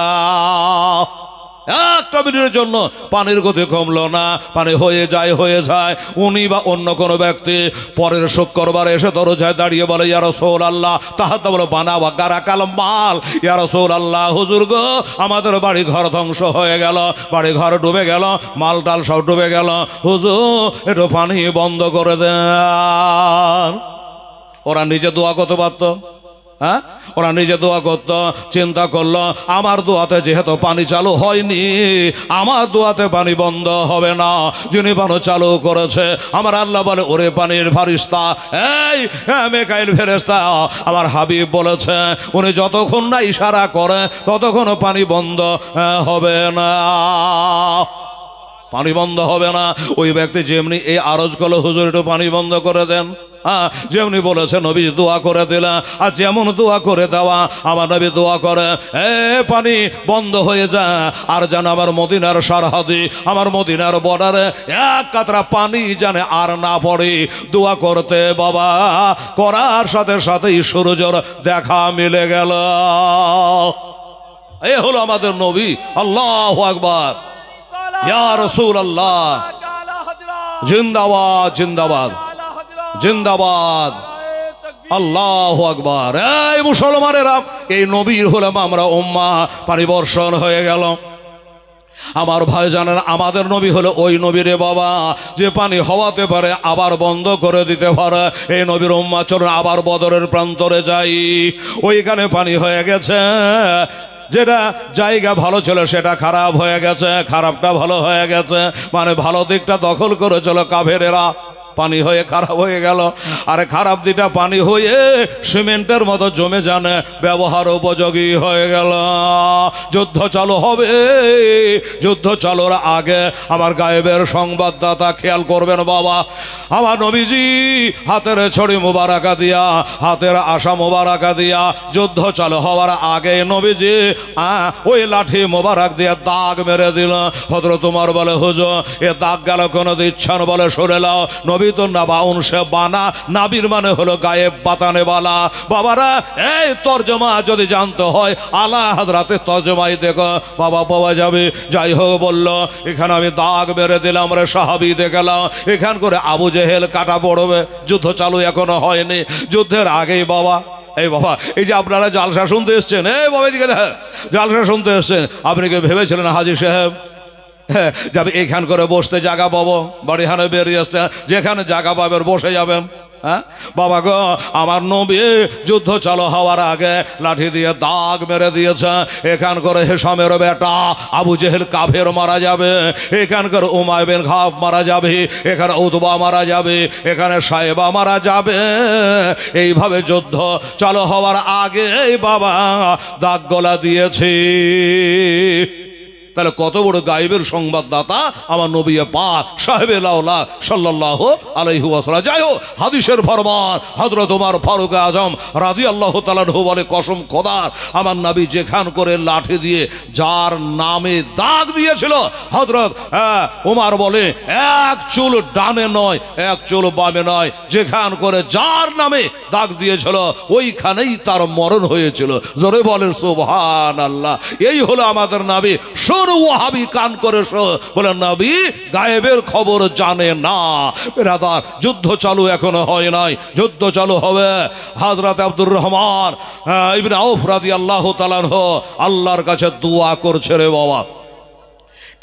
1 মিনিটের জন্য পানির গতি কমলো না, পানি হয়ে যায়, হয়ে যায়। উনি বা অন্য কোনো ব্যক্তি পরের শুক্রবার এসে দরজায় দাঁড়িয়ে বলে, ইয়া রাসূলুল্লাহ, তাহাতে বলে বানা ওয়া গারাকাল মাল, ইয়া রাসূলুল্লাহ হুজুর গো আমাদের বাড়ি ঘর ধ্বংস হয়ে গেল, বাড়ি ঘর ডুবে গেল, মাল টাল সব ডুবে গেল, হুজুর একটু পানি বন্ধ করে দেন। ওরা নিজে দোয়া করতে পারত, হ্যাঁ ওরা নিজে দোয়া করত। চিন্তা করলো আমার দোয়াতে যেহেতু পানি চালু হয়নি, আমার দোয়াতে পানি বন্ধ হবে না, যিনি পানি চালু করেছে আমার আল্লাহ বলে, ওরে পানির ফারিস্তা, এই মিকাইল ফেরেশতা, আমার হাবিব বলেছে উনি যতক্ষণ না ইশারা করে ততক্ষণ পানি বন্ধ হবে না, পানি বন্ধ হবে না। ওই ব্যক্তি যেমনি এই আরজ করলো, হুজুর একটু পানি বন্ধ করে দেন, যেমনি বলেছে নবী দোয়া করে দিলা, আর যেমন দোয়া করে দেওয়া আমার নবী দোয়া করে, পানি বন্ধ হয়ে যায়। আর যেন আমার মদিনার সরহদে, আমার মদিনার বর্ডারে 1 কাতরা পানি জানে আর না পড়ে। দোয়া করতে বাবা করার সাথে সাথেই সূর্যের দেখা মিলে গেল। এ হলো আমাদের নবী। আল্লাহু আকবার, ইয়া রাসূলুল্লাহ, জিন্দাবাদ জিন্দাবাদ জিন্দাবাদ, আল্লাহু আকবার। এই মুসলমানেরা, এই নবীর হলাম আমরা উম্মাহ। পানি বর্ষণ হয়ে গেল। আমার ভাই জানেন আমাদের নবী হলো ওই নবীরে বাবা যে পানি হওয়াতে পারে আবার বন্ধ করে দিতে পারে। এই নবীর উম্মাহ চলুন আবার বদরের প্রান্তরে যাই। ওইখানে পানি হয়ে গেছে, যেটা জায়গা ভালো ছিল সেটা খারাপ হয়ে গেছে, খারাপটা ভালো হয়ে গেছে, মানে ভালো দিকটা দখল করেছিল কাফেরেরা। পানি হয়ে খারাপ হয়ে গেল। আরে খারাপ দিটা পানি হয়ে সিমেন্টের মতো জমে জানে ব্যবহার উপযোগী হয়ে গেল। যুদ্ধ চালু হবে, যুদ্ধ চালুর আগে আমার গায়েবের সংবাদদাতা খেয়াল করবেন বাবা, আমার নবীজি হাতের ছড়ি মোবারকা দিয়া, হাতের আশা মোবারকা দিয়া যুদ্ধ চালু হওয়ার আগে নবীজি ওই লাঠি মোবারক দিয়ে দাগ মেরে দিল। হযরত ওমর বলে হুজুর এ দাগ গেল কোন দিচ্ছেন? বলে শুনে লাও, নবী তো নাবাউন সে বানা, নাবির মানে হলো গায়েব বাতানে বালা। বাবারা এই তর্জমা যদি জানতে হয় আলা হাজরাতের তর্জমাই দেখো বাবা পাওয়া যাবে। যাই হোক বলল এখানে আমি দাগ মেরে দিলাম রে সাহাবী দেখলাম, এখান করে আবু জেহেল কাটা পড়বে। যুদ্ধ চালু এখনো হয়নি, যুদ্ধের আগেই বাবা এই বাবা এই যে আপনারা জালসা শুনতে এসছেন, এই বাবা এদিকে দেখেন, জালসা শুনতে এসছেন, আপনি কি ভেবেছিলেন হাজী সাহেব হ্যাঁ যাবে এখান করে বসতে জায়গা পাবো? বাড়ি হানে বেরিয়ে আসছে, যেখানে জায়গা পাবেন বসে যাবেন। হ্যাঁ বাবা গো, আমার নবী যুদ্ধ চালু হওয়ার আগে লাঠি দিয়ে দাগ মেরে দিয়েছে। এখান করে হেশামের বেটা আবু জেহেল কাফের মারা যাবে, এখানকার উমায় বিন খাফ মারা যাবে, এখানে উতবা মারা যাবে, এখানে সাহেবা মারা যাবে। এইভাবে যুদ্ধ চালু হওয়ার আগে বাবা দাগ গলা দিয়েছি। তাহলে কত বড় গায়েবের সংবাদদাতা আমার নবী পাক সাহেবে লাউলা সাল্লাল্লাহু আলাইহি ওয়াসাল্লাম। যাই হোক হাদিসের ফরমান হযরত ওমর ফারুক আজম রাদিয়াল্লাহু তাআলা আনহু বলে কসম খোদার আমার নবী যেখান করে লাঠি দিয়ে যার নামে দাগ দিয়েছিল হযরত ওমর বলে এক চুল ডানে নয় এক চুল বামে নয়, যেখান করে যার নামে দাগ দিয়েছিল ওইখানেই তার মরণ হয়েছিল। জোরে বলেন সুবহানাল্লাহ। এই হলো আমাদের নবী। ওয়াহাবি কান করে বলে নবী গায়েবের খবর জানে না। বেরাদার যুদ্ধ চালু এখনো হয় নাই, যুদ্ধ চালু হবে। হযরত আব্দুর রহমান ইবনে আউফ রাদিয়াল্লাহু তাআলা আনহু আল্লাহর কাছে দোয়া করছে রে বাবা।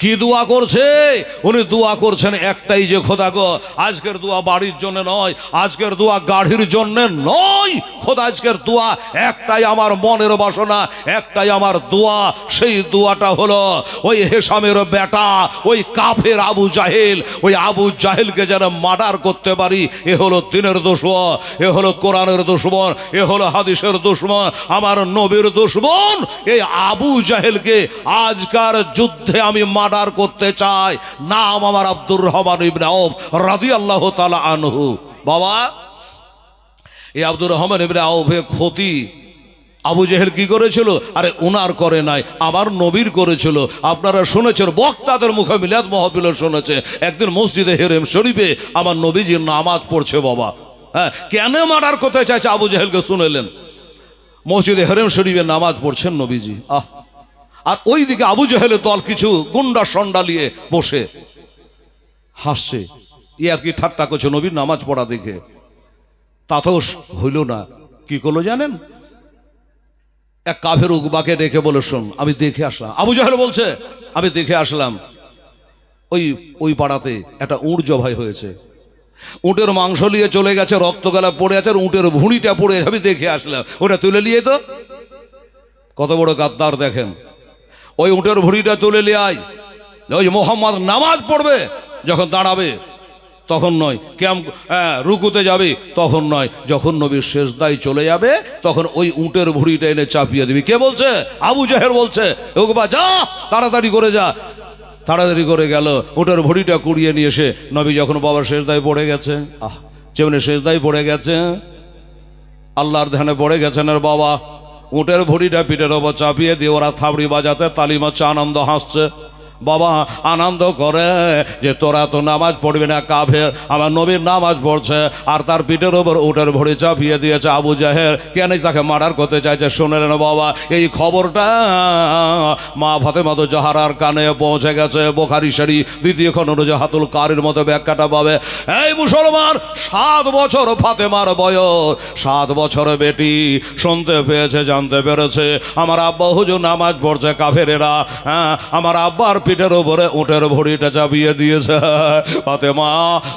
কি দোয়া করছে? উনি দোয়া করছেন একটাই যে খোদা গো আজকের দোয়া বাড়ির জন্য নয়, আজকের দোয়া গাড়ির জন্য নয়, খোদা আজকের দোয়া একটাই আমার মনের বাসনা, একটাই আমার দোয়া। সেই দোয়াটা হলো ওই হেশামের বেটা ওই কাফের আবু জাহেল, ওই আবু জাহেলকে যেন মার্ডার করতে পারি। এ হলো দিনের দুশমন, এ হলো কোরআনের দুশমন, এ হলো হাদিসের দুশমন, আমার নবীর দুশমন। এই আবু জাহেলকে আজকার যুদ্ধে আমি মার্ডার করতে চাই। নাম আমার আব্দুর রহমান ইবনে আউফ রাদিয়াল্লাহু তাআলা আনহু। বাবা এই আব্দুর রহমান ইবনে আউফের ক্ষতি আবু জেহেল কি করেছিল? আরে উনার করে নাই, আমার নবীর করেছিল। আপনারা শুনেছেন, বক্তাদের মুখে মিলাদ মাহফিলে শুনেছে, একদিন মসজিদে হেরেম শরীফে আমার নবীজির নামাজ পড়ছে বাবা। হ্যাঁ কেন মার্ডার করতে চাইছে আবু জেহেলকে শুনেলেন? মসজিদে হেরেম শরীফে নামাজ পড়ছেন নবীজি, আর ওই দিকে আবু জেহেলের দল কিছু গুন্ডা সন্ডা নিয়ে বসে হাসছে, ই আর কি ঠাট্টা করছে নবীর নামাজ পড়া দেখে। তাতেও হইল না, কি করলো জানেন? এক কাফের উকবাকে ডেকে বলে শোন আমি দেখে আসলাম। আবু জেহেল বলছে আমি দেখে আসলাম ওই পাড়াতে একটা উট জবাই হয়েছে, উটের মাংস নিয়ে চলে গেছে, রক্ত গলা পড়ে আছে, উটের ভুঁড়িটা পড়ে আমি দেখে আসলাম, ওটা তুলে নিয়ে তো। কত বড় গাদ্দার দেখেন। ওই উটের ভুঁড়িটা তুলে নিয়ে আয়, ওই মোহাম্মদ নামাজ পড়বে যখন দাঁড়াবে তখন নয়, রুকুতে যাবে তখন নয়, যখন নবীর সেজদায় চলে যাবে তখন ওই উটের ভুঁড়িটা এনে চাপিয়ে দিবি। কে বলছে? আবু জেহেল বলছে। ওগবা যা, তাড়াতাড়ি করে যা। তাড়াতাড়ি করে গেল, উটের ভুঁড়িটা কুড়িয়ে নিয়ে এসে নবী যখন বাবার সেজদায় পড়ে গেছে, যেমনি সেজদায় পড়ে গেছে, আল্লাহর ধ্যানে পড়ে গেছেন আর বাবা উটের ভুঁড়িটা পিঠের ওপর চাপিয়ে দিয়ে ওরা থাবড়ি বাজাতে তালি মারছে, আনন্দ হাসছে। বাবা আনন্দ করে যে তোরা তো নামাজ পড়বি না, কাফের আমার নবীর নামাজ পড়ছে, আর তার পিঠের ওপর উটের ভুঁড়ি চাপিয়ে দিয়েছে আবু জাহেল। কেন তাকে মার্ডার করতে চাইছে শুনলেন বাবা? এই খবরটা মা ফাতেমা জাহরার কানে পৌঁছে গেছে। বুখারী শরীফ দ্বিতীয় খণ্ড নুজহাতুল কারীর মতো ব্যাখ্যাটা পাবে। এই মুসলমান 7 বছর ফাতেমার বয়স, 7 বছর বেটি শুনতে পেয়েছে, জানতে পেরেছে আমার আব্বা হুজুর নামাজ পড়ছে, কাফেরেরা আমার আব্বার পিঠের উপরে উটের ভুঁড়িটা চাপিয়ে দিয়েছে। ফাতেমা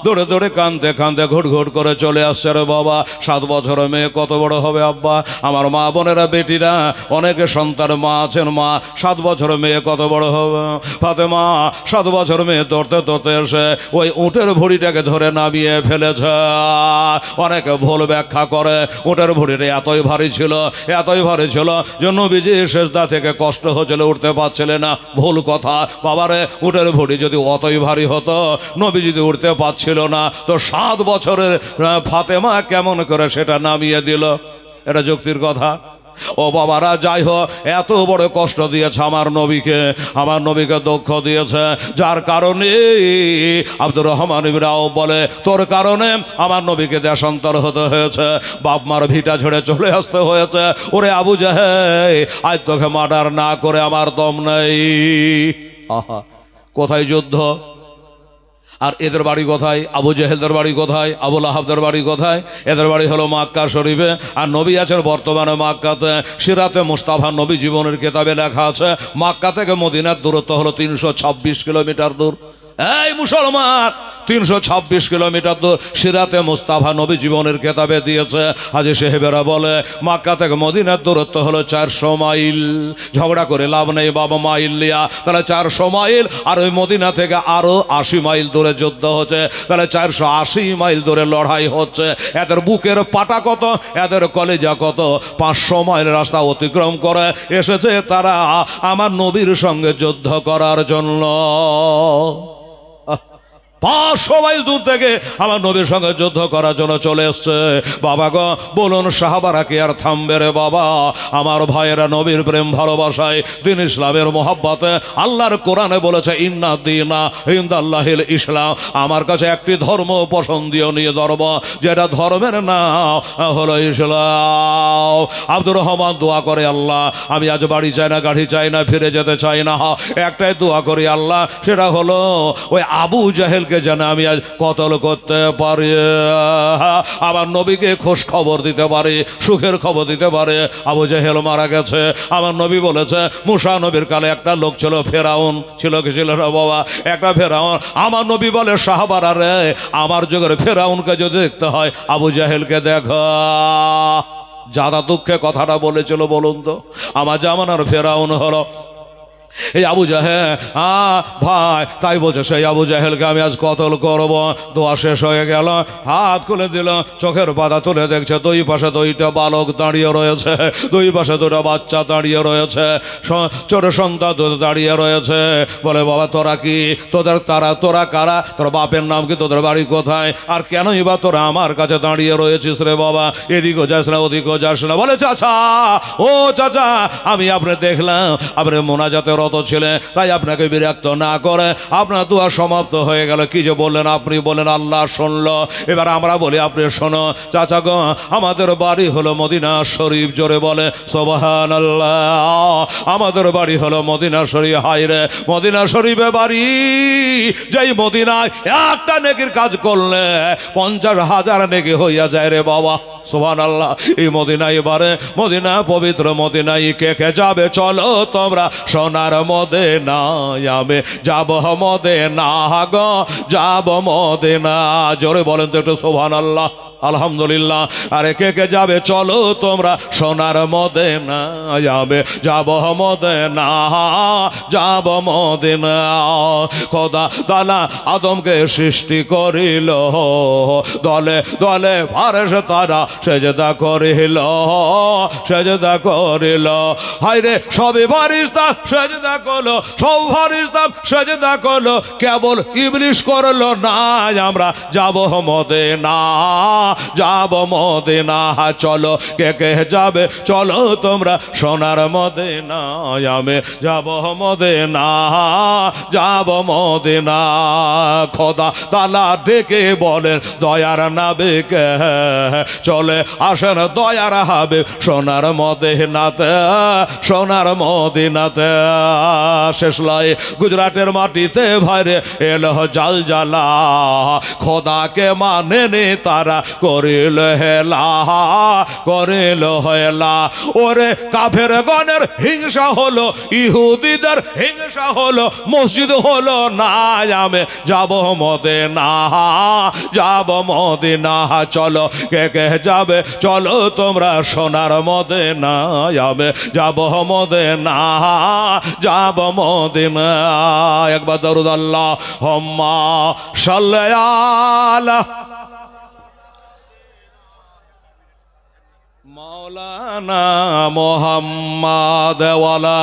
দৌড়ে দৌড়ে কাঁদতে কাঁদতে ঘুট ঘুট করে চলে আসছে। রে বাবা, 7 বছরের মেয়ে কত বড় হবে আব্বা? আমার মা বোনেরা, বেটিরা, অনেকে সন্তান মা আছেন, মা 7 বছরের মেয়ে কত বড় হবে? ফাতেমা 7 বছর মেয়ে দৌড়তে দৌড়তে এসে ওই উটের ভুঁড়িটাকে ধরে নামিয়ে ফেলেছে। অনেকে ভুল ব্যাখ্যা করে উটের ভুঁড়িটা এতই ভারী ছিল, এতই ভারী ছিল যে নবীজি সেজদা থেকে কষ্ট হচ্ছিল, উঠতে পারছিলেন না। ভুল কথা বাবারে, উটের ভুঁড়ি যদি অতই ভারী হতো, নবী যদি উঠতে পারছিল না, তো 7 বছরের ফাতেমা কেমন করে সেটা নামিয়ে দিল? এটা যুক্তির কথা? ও বাবারা, যাই হোক, এত বড় কষ্ট দিয়েছে আমার নবীকে দুঃখ দিয়েছে, যার কারণে আব্দুর রহমান ইবনে আওফ বলে, তোর কারণে আমার নবীকে দেশান্তর হতে হয়েছে, বাপ মার ভিটা ছেড়ে চলে আসতে হয়েছে। ওরে আবু জাহেল, আজ তোকে মার্ডার না করে আমার দম নেই। আহা, কোথায় যুদ্ধ? আর এদের বাড়ি কোথায়? আবু জেহেলদের বাড়ি কোথায়? আবু লাহাবদের বাড়ি কোথায়? এদের বাড়ি হলো মক্কা শরীফে। আর নবী আছেন বর্তমানে মক্কাতে। সিরাতে মুস্তাফা নবী জীবনের কিতাবে লেখা আছে, মক্কা থেকে মদিনার দূরত্ব হলো 326 কিলোমিটার দূর। এই মুসলমান, 326 কিলোমিটার দূর সিরাতে মুস্তাফা নবী জীবনের কেতাবে দিয়েছে। হাজী সাহেবেরা বলে মক্কা থেকে মদিনার দূরত্ব হলো 400 মাইল। ঝগড়া করে লাভ নেই বাবা, মাইল লিয়া, তাহলে 400 মাইল। আর ওই মদিনা থেকে আরো 80 মাইল দূরে যুদ্ধ হচ্ছে, তাহলে 480 মাইল দূরে লড়াই হচ্ছে। এদের বুকের পাটা কত, এদের কলেজা কত! 500 মাইল রাস্তা অতিক্রম করে এসেছে তারা আমার নবীর সঙ্গে যুদ্ধ করার জন্য। 500 মাইল দূর থেকে আমার নবীর সঙ্গে যুদ্ধ করার জন্য চলে এসছে। বাবা গো, বলুন সাহাবারা কি আর থামবে রে বাবা? আমার ভাইয়েরা, নবীর প্রেম ভালোবাসায়, দিন ইসলামের মোহাব্বতে, আল্লাহর কোরআনে বলেছে ইন্না দীনা ইনদাল্লাহিল ইসলাম। আমার কাছে একটি ধর্ম পছন্দীয় নিয়ে ধর্ম, যেটা ধর্মের নাম হলো ইসলাম। আব্দুর রহমান দোয়া করে, আল্লাহ আমি আজ বাড়ি চাই না, গাড়ি চাই না, ফিরে যেতে চাই না, একটাই দোয়া করি আল্লাহ, সেটা হলো ওই আবু জাহেল যেন আমি আজ কতল করতে পারি, আমার নবীকে খোঁজ খবর দিতে পারি, সুখের খবর দিতে পারে। আবু জাহেল মারা গেছে। আমার নবী বলেছে মুসা নবীর কালে একটা লোক ছিল, ফেরাউন ছিল, কি ছিল না বাবা? একটা ফেরাউন। আমার নবী বলে সাহাবারা রে, আমার যুগের ফেরাউনকে যদি দেখতে হয়, আবু জাহেলকে দেখো। যারা দুঃখে কথাটা বলেছিল বলুন তো? আমার জামানার ফেরাউন হলো এই আবু জাহেল। ভাই, তাই বলছে সেই আবু জাহেলকে আমি আজ কতল করব। দোয়া শেষ হয়ে গেল, হাত খুলে দিল, চোখের পাতা তুলে দেখছে দুই পাশে 2টা বালক দাঁড়িয়ে রয়েছে, দুই পাশে 2টা বাচ্চা দাঁড়িয়ে রয়েছে, ছোট সন্তান দাঁড়িয়ে রয়েছে। বলে বাবা তোরা কি, তোরা কারা? তোর বাপের নাম কি? তোদের বাড়ি কোথায়? আর কেনই বা তোরা আমার কাছে দাঁড়িয়ে রয়েছিস রে বাবা? এদিকেও যাস না, ওদিকেও যাস না। বলে চাচা, ও চাচা, আমি আপনি দেখলাম আপনি মোনাজাতে রত ছিলেন, তাই আপনাকে বিরক্ত না করে আপনার দোয়া সমাপ্ত হয়ে গেল। কি যে বললেন আপনি? বলেন আল্লাহ শুনলো। এবার আমরা বলি আপনি শোনো। চাচা গো, আমাদের বাড়ি হলো মদিনা শরীফ। জোরে বলে সুবহানাল্লাহ। আমাদের বাড়ি হলো মদিনা শরীফ। হায় রে, মদিনা শরীফে বাড়ি, যেই মদিনায় একটা নেকির কাজ করলে 50,000 নেকি হইয়া যায় রে বাবা। সুবহানাল্লাহ। এই মদিনায়, এবারে মদিনা, পবিত্র মদিনায় কে কে যাবে? চলো তোমরা সোনার মদিনায়, আমি যাব মদিনা গো, যাব মদিনা। জোরে বলেন তো একটু সুবহানাল্লাহ, আলহামদুলিল্লাহ। আরে কে কে যাবে? চলো তোমরা সোনার মদিনায়, আমি যাব মদিনা, যাব মদিনা। খোদা তাআলা আদমকে সৃষ্টি করিল, দলে দলে ফারেশতারা সেজদা করিল, সেজদা করিল। হায়রে, সবে ফারিস্তা সেজদা করলো, সব ফারিস্তা সেজদা করলো, কেবল ইবলিস করলো না। আমরা যাব মদিনা, যাব মদিনা। চলো কে কে যাবে? চলো তোমরা সোনার মদিনা, আমি যাব মদিনা, যাব মদিনা। খোদা তাআলা ডেকে বলেন দয়ার নাবিকে, চলে আসেন দয়ার হাবিব সোনার মদিনাতে, সোনার মদিনাতে। শেষ লাই গুজরাটের মাটিতে ভাইরে এলো জাল জ্বালা, খোদাকে মানে নে তারা করিল হেলা করিল হেলা। ওরে কাফের গণের হিংসা হলো, ইহুদিদের হিংসা হলো, মসজিদ হলো না, আমি যাব মদিনা, যাব মদিনা। চলো কে কে যাবে, চলো তোমরা সোনার মদিনা, আমি যাব মদিনা, যাব মদিনা। একবার দরুদ আল্লাহুম্মা সাল্লি আলা মাওলানা মুহাম্মাদ ওয়ালা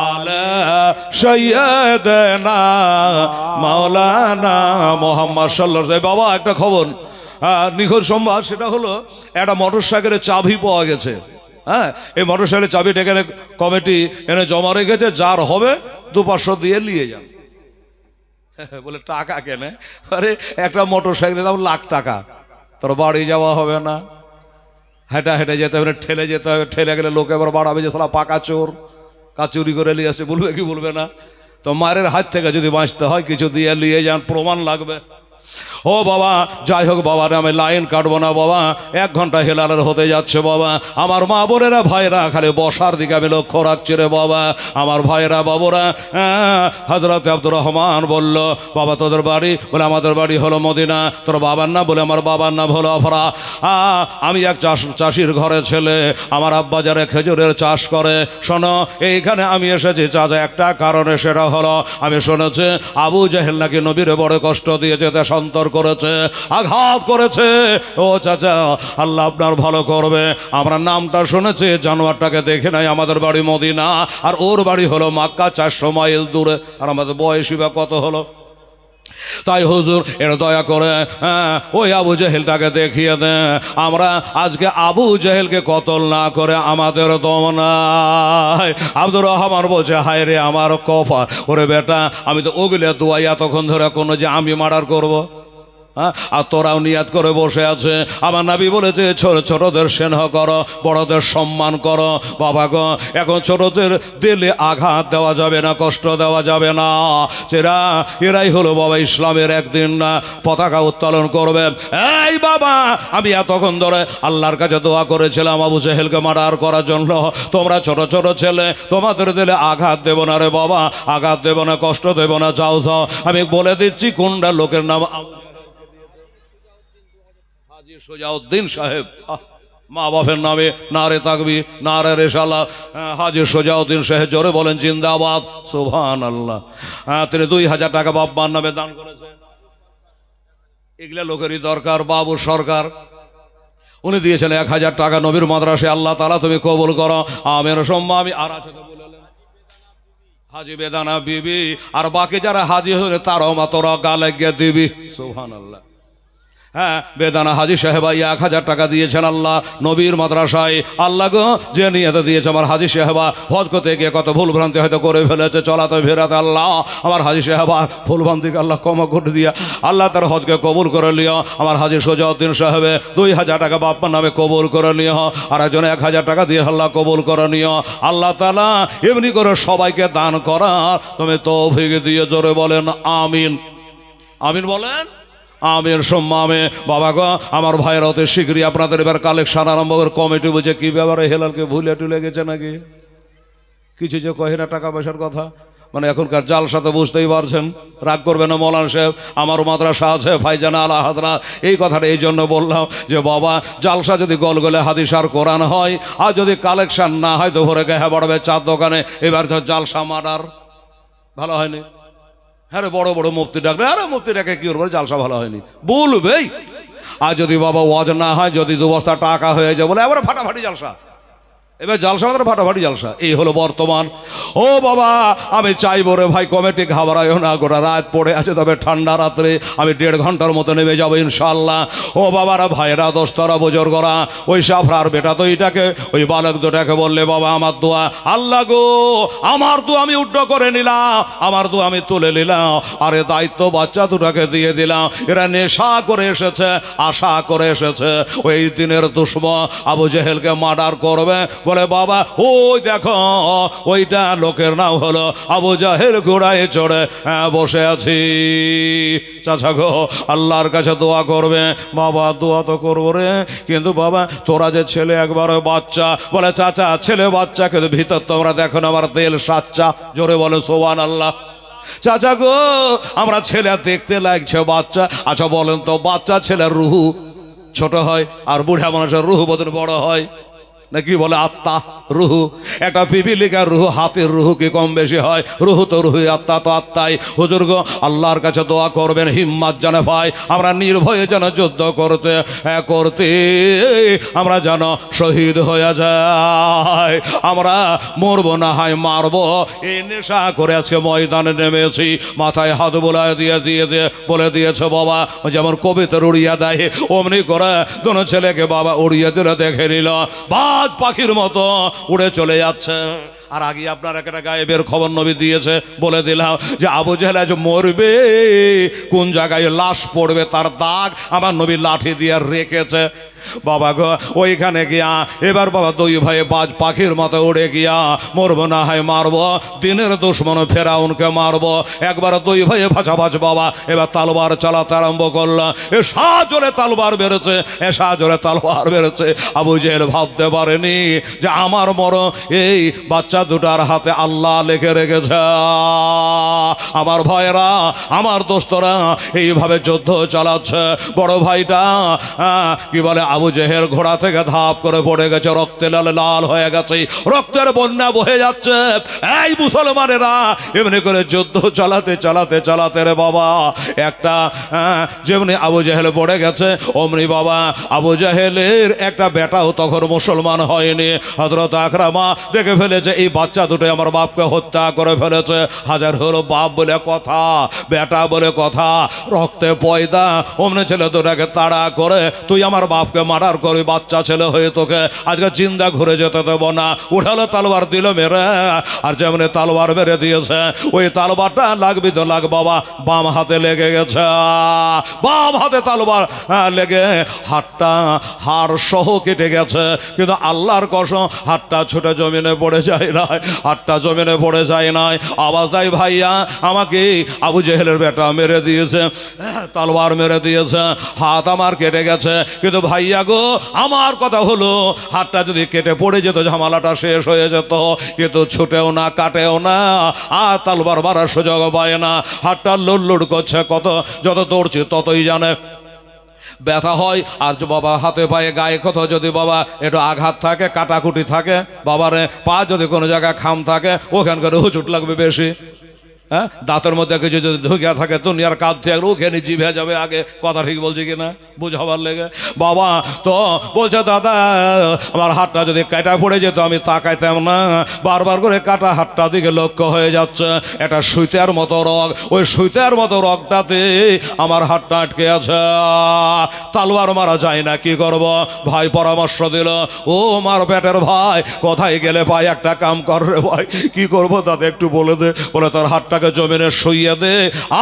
আলা সাইয়্যিদানা মাওলানা মুহাম্মদ সাল্লাল্লাহু আলাইহি। বাবা একটা খবর নিখোঁজ সংবাদ, সেটা হলো একটা মোটরসাইকেলের চাবি পাওয়া গেছে। হ্যাঁ, এই মোটরসাইকেলের চাবিটা এখানে কমিটি এনে জমা রেখেছে, যার হবে 200-500 দিয়ে নিয়ে যান। বলে টাকা কেনে? আরে একটা মোটরসাইকেলের দাম লাখ টাকা, তোর বাড়ি যাওয়া হবে না, হেঁটে হেঁটে যেতে হবে, ঠেলে যেতে হবে, ঠেলে গেলে লোকে এবার বাড়াবে যে সালা পাকা চোর, কাচুরি করে নিয়ে আসে, বলবে কি বলবে না? তো মায়ের হাত থেকে যদি বাঁচতে হয় কিছু দিয়ে নিয়ে যান, প্রমাণ লাগবে। ও বাবা, যাই হোক বাবা, আমি লাইন কাটবো না বাবা, 1 ঘন্টা হেলালের হতে যাচ্ছে বাবা। আমার মা বোনেরা ভাইরা খালি বসার দিকে আমি লক্ষ্য রাখছি রে বাবা। আমার ভাইরা বাবুরা, হযরত আব্দুর রহমান বলল, বাবা তোদের বাড়ি? বলে আমাদের বাড়ি হলো মদিনা। তোর বাবার নাম? বলে আমার বাবার নাম হলো আফরা। আমি এক চাষির ঘরে ছেলে, আমার আব্বা যারা খেজুরের চাষ করে। শোনো, এইখানে আমি এসেছি চাচা একটা কারণে, সেটা হলো আমি শুনেছি আবু জেহেল নাকি নবীরে বড় কষ্ট দিয়েছে, অন্তর করেছে, আঘাত করেছে। ও চাচা, আল্লাহ আপনার ভালো করবে, আমরা নামটা শুনেছি, জানোয়ারটাকে দেখে নাই। আমাদের বাড়ি মদিনা, আর ওর বাড়ি হলো মক্কা, 400 মাইল দূরে, আর আমাদের বয়সী বা কত হলো। তাই হুজুর এটা দয়া করে ওই আবু জেহেলটাকে দেখিয়ে দেন, আমরা আজকে আবু জেহেলকে কতল না করে আমাদের দম নাই। আব্দুর রহমান বলছে, হায় রে আমার কপাল, ওরে বেটা আমি তো ওগুলো দোয়াই এতক্ষণ ধরে কোনো যে আমি মার্ডার করবো, আর তোরাও নিয়াত করে বসে আছে। আমার নবী বলেছে ছোটদের স্নেহ করো, বড়দের সম্মান করো। বাবা গো, এখন ছোটদের দিলে আঘাত দেওয়া যাবে না, কষ্ট দেওয়া যাবে না। এরাই হলো বাবা ইসলামের একদিন না পতাকা উত্তোলন করবে। এই বাবা, আমি এতক্ষণ ধরে আল্লাহর কাছে দোয়া করেছিলাম আবু জেহেলকে মার্ডার করার জন্য। তোমরা ছোট ছোট ছেলে, তোমাদের দিলে আঘাত দেব না রে বাবা, আঘাত দেব না, কষ্ট দেব না। যাও যাও, আমি বলে দিচ্ছি কোনটা লোকের নাম। হাজী সোজাউদ্দিন সাহেব, মা বাপের নামে নারে তাকবি নারে রেসালা। হাজী সোজাউদ্দিন সাহেব, জোরে বলেন জিন্দাবাদ, সুবহানাল্লাহ। তিনি 2000 টাকা বাপ্পার নামে দান করেছেন। এগুলা লোকেরই দরকার। বাবু সরকার উনি দিয়েছেন 1000 টাকা নবীর মাদ্রাসায়। আল্লাহ তাআলা তুমি কবুল করো, আমিন সম্মা আমি। আর আছে তো বললেন হাজী বেদানা বিবি, আর বাকি যারা হাজী হলে তারাও মাতরা গালে গিয়ে দিবি, সুবহানাল্লাহ। হ্যাঁ, বেদানা হাজী সাহেব 1000 টাকা দিয়েছেন আল্লাহ নবীর মাদ্রাসায়। আল্লাহ গো, যে নিয়তে দিয়েছে আমার হাজী সাহেবা, হজ করতে গিয়ে কত ভুল ভ্রান্তি হয়তো করে ফেলেছে, চলাতে ফেরাতে, আল্লাহ আমার হাজী সাহেবা ভুল ভ্রান্তিকে আল্লাহ ক্ষমা করে দিয়া আল্লাহ তার হজকে কবুল করে নিও। আমার হাজী সোজাউদ্দিন সাহেবে 2000 টাকা বাপ্পার নামে কবুল করে নিও, আর একজন 1000 টাকা দিয়ে আল্লাহ কবুল করে নিও। আল্লাহ তাআলা এমনি করে সবাইকে দান করা তুমি তৌফিক দিয়ে, জোরে বলেন আমিন। আমিন বলেন আমির সম্মামে। বাবা গো, আমার ভাইয়ের অতি শীঘ্রই আপনাদের এবার কালেকশন আরম্ভ করে। কমিটি বুঝে কি ব্যাপারে হেলালকে ভুলে টুলে গেছে নাকি কিছু যে কহে না টাকা পয়সার কথা, মানে এখনকার জাল সাথে বুঝতেই পারছেন। রাগ করবেন না মৌলানা সাহেব, আমারও মাদ্রাসা আছে ভাইজান আলা হাজরা। এই কথাটা এই জন্য বললাম যে বাবা, জালসা যদি গলগলে হাদিস আর কোরআন হয়, আর যদি কালেকশন না হয় তো ভরে গায়ে বাড়বে চার দোকানে। এবার তো জালসা মার্ডার ভালো হয়নি। হ্যাঁ, বড় বড় মুফতি ডাকবে, আরে মুফতি ডাকে কি করবো, জালসা ভালো হয়নি বলবেই। আর যদি বাবা ওয়াজ না হয়, যদি 2 বস্তা টাকা হয়ে যায়, বলে এবারে ফাটাফাটি জালসা। এবার জালসা মানে ফাটাফাটি জালসা, এই হলো বর্তমান। ও বাবা, আমি চাইবো রে ভাই, কমিটি ঘাবড়ায়ও না, গোটা রাত পড়ে আছে, তবে ঠান্ডা রাত্রে আমি 1.5 ঘন্টার মতো নেমে যাবো ইনশাল্লাহ। ও বাবারা, ভাইরা, দোস্তরা, বুজুর্গরা, ওই সাফরার বেটা তো এইটাকে, ওই বালক দুটাকে বললে বাবা আমার দোয়া, আল্লাহ গো আমার দোয়া আমি উড্ড করে নিলাম, আমার দোয়া আমি তুলে নিলাম, আরে দায়িত্ব বাচ্চা দুটাকে দিয়ে দিলাম। এরা নেশা করে এসেছে, আশা করে এসেছে ওই দিনের দুশমন আবু জেহেলকে মার্ডার করবে, বলে বাবা ওই দেখো ওইটা লোকের নাম হলো আবু জাহেল, ঘোড়ায় চড়ে বসে আছি। চাচা গো আল্লাহর কাছে দোয়া করবে। বাবা দোয়া তো করবো রে, কিন্তু বাবা তোরা যে ছেলে একবারে বাচ্চা। বলে চাচা ছেলে বাচ্চা, কিন্তু ভিতর তোমরা দেখো না আমার তেল সাচ্চা। জোরে বলে সুবহানাল্লাহ। চাচা গো আমরা ছেলে দেখতে লাগছে বাচ্চা। আচ্ছা বলেন তো বাচ্চা ছেলের রুহু ছোট হয় আর বুড়া মানুষের রুহু বোধ বড় হয় নাকি? বলে আত্মা রুহু। একটা পিপিলিকার রুহু হাতের রুহু কি কম বেশি হয়? রুহু তো রুহু, আত্মা তো আত্মাই। হুজুর গো আল্লাহর কাছে দোয়া করবেন হিম্মত যেন পাই, আমরা নির্ভয়ে যেন যুদ্ধ করতে করতে আমরা যেন শহীদ হয়ে যাই। আমরা মরবো না হয় মারবো, এই নেশা করে আজকে ময়দানে নেমেছি। মাথায় হাত বোলায় দিয়ে বলে দিয়েছে বাবা, যেমন কবিতার উড়িয়া দেয় অমনি করে দোনো ছেলেকে বাবা উড়িয়ে দিলে দেখে নিল বাজ পাখির মতো উড়ে চলে যাচ্ছে। আর আগে আপনার একটা গায়েবের খবর নবী দিয়েছে, বলে দিলাম যে আবু জেহেল আজ মরবে, কোন জায়গায় লাশ পড়বে তার দাগ আমার নবী লাঠি দিয়ে রেখেছে। বাবা গো ওইখানে গিয়া এবার বাবা দুই ভাই বাজ পাখির মতো উড়ে গিয়া মরবো না হয় মারবো, দিনের দুশ্মন ফেরাউনকে মারবো। একবার দুই ভাই ভাজাভাজ বাবা এবার তালবার চালাতে আরম্ভ করলো। এ সাজরে তালবার বেড়েছে, এ সাজরে তালবার বেড়েছে। আবু জেহেল ভাবতে পারেনি যে আমার মরণ এই বাচ্চা দুটার হাতে আল্লাহ লিখে রেখেছে। আমার ভাইরা আমার দোস্তরা এইভাবে যুদ্ধ চালাচ্ছে। বড় ভাইটা কি বলে আবু জেহেল ঘোড়া থেকে ধাপ করে পড়ে গেছে, রক্তে লাল হয়ে গেছে, রক্তের বন্যা বহে যাচ্ছে। এই মুসলমানেরা এমনি করে যুদ্ধ চালাতে চালাতে চালাতে রে বাবা একটা যেমনি আবু জেহেল পড়ে গেছে অমনি বাবা আবু জেহেলের একটা বেটাও তখন মুসলমান হয়নি। হযরত আকরামা দেখে ফেলেছে এই বাচ্চা দুটো আমার বাপকে হত্যা করে ফেলেছে। হাজার হলো বাপ বলে কথা, বেটা বলে কথা, রক্তে পয়দা। অমনি ছেলে দুটাকে তাড়া করে তুই আমার বাপকে মার্ডার করবি, বাচ্চা ছেলে হয়ে তোকে আজকে জিন্দা ঘুরে যেতে দেবো না। উঠালো তালবার দিল মেরে, আর যেমনি তালবার মেরে দিয়েছে ওই তালবারটা লাগবি তো লাগ বাবা বাম হাতে লেগে গেছে। বাম হাতে তালবার লেগে হাতটা হাড় সহ কেটে গেছে, কিন্তু আল্লাহর কসম হাতটা ছুটে জমিনে পড়ে যায় নাই, হাতটা জমিনে পড়ে যায় নাই। আওয়াজ দেয় ভাইয়া আমাকে আবু জেহেলের বেটা মেরে দিয়েছে, তালবার মেরে দিয়েছে, হাত আমার কেটে গেছে, কিন্তু ভাইয়া গো আমার কথা হলো হাতটা যদি কেটে পড়ে যেত ঝামেলাটা শেষ হয়ে যেত, কিন্তু ছুটেও না কাটেও না আর তালবার মারার সুযোগ পায় না। হাতটা লুড়লুড় করছে, কত যত দৌড়ছি ততই জানে ব্যথা হয়। আর বাবা হাতে পায়ে গায়ে কোথাও যদি বাবা একটু আঘাত থাকে কাটাকুটি থাকে, বাবারে পা যদি কোনো জায়গায় খাম থাকে ওখানকার হুচুট লাগবে বেশি। হ্যাঁ দাঁতের মধ্যে কিছু যদি ঢুকিয়া থাকে দুনিয়ার কাজ থেকে ওখানে জিভে যাবে আগে। কথা ঠিক বলছি কিনা বুঝাবার লেগে বাবা তো বলছে দাদা আমার হাতটা যদি কাটা পড়ে যেত আমি তাকাইতাম না। বারবার করে কাটা হাতটা দিকে লক্ষ্য হয়ে যাচ্ছে, এটা সুইতার মতো রগ, ওই সুইতার মতো রগটাতে আমার হাতটা আটকে আছে, তালবার মারা যায় না, কি করব? ভাই পরামর্শ দিল, ও আমার পেটের ভাই কোথায় গেলে ভাই একটা কাম কর রে ভাই, কি করবো দাদা একটু বলে দে। বলে তোর হাতটা জমিনে শুইয়ে দে,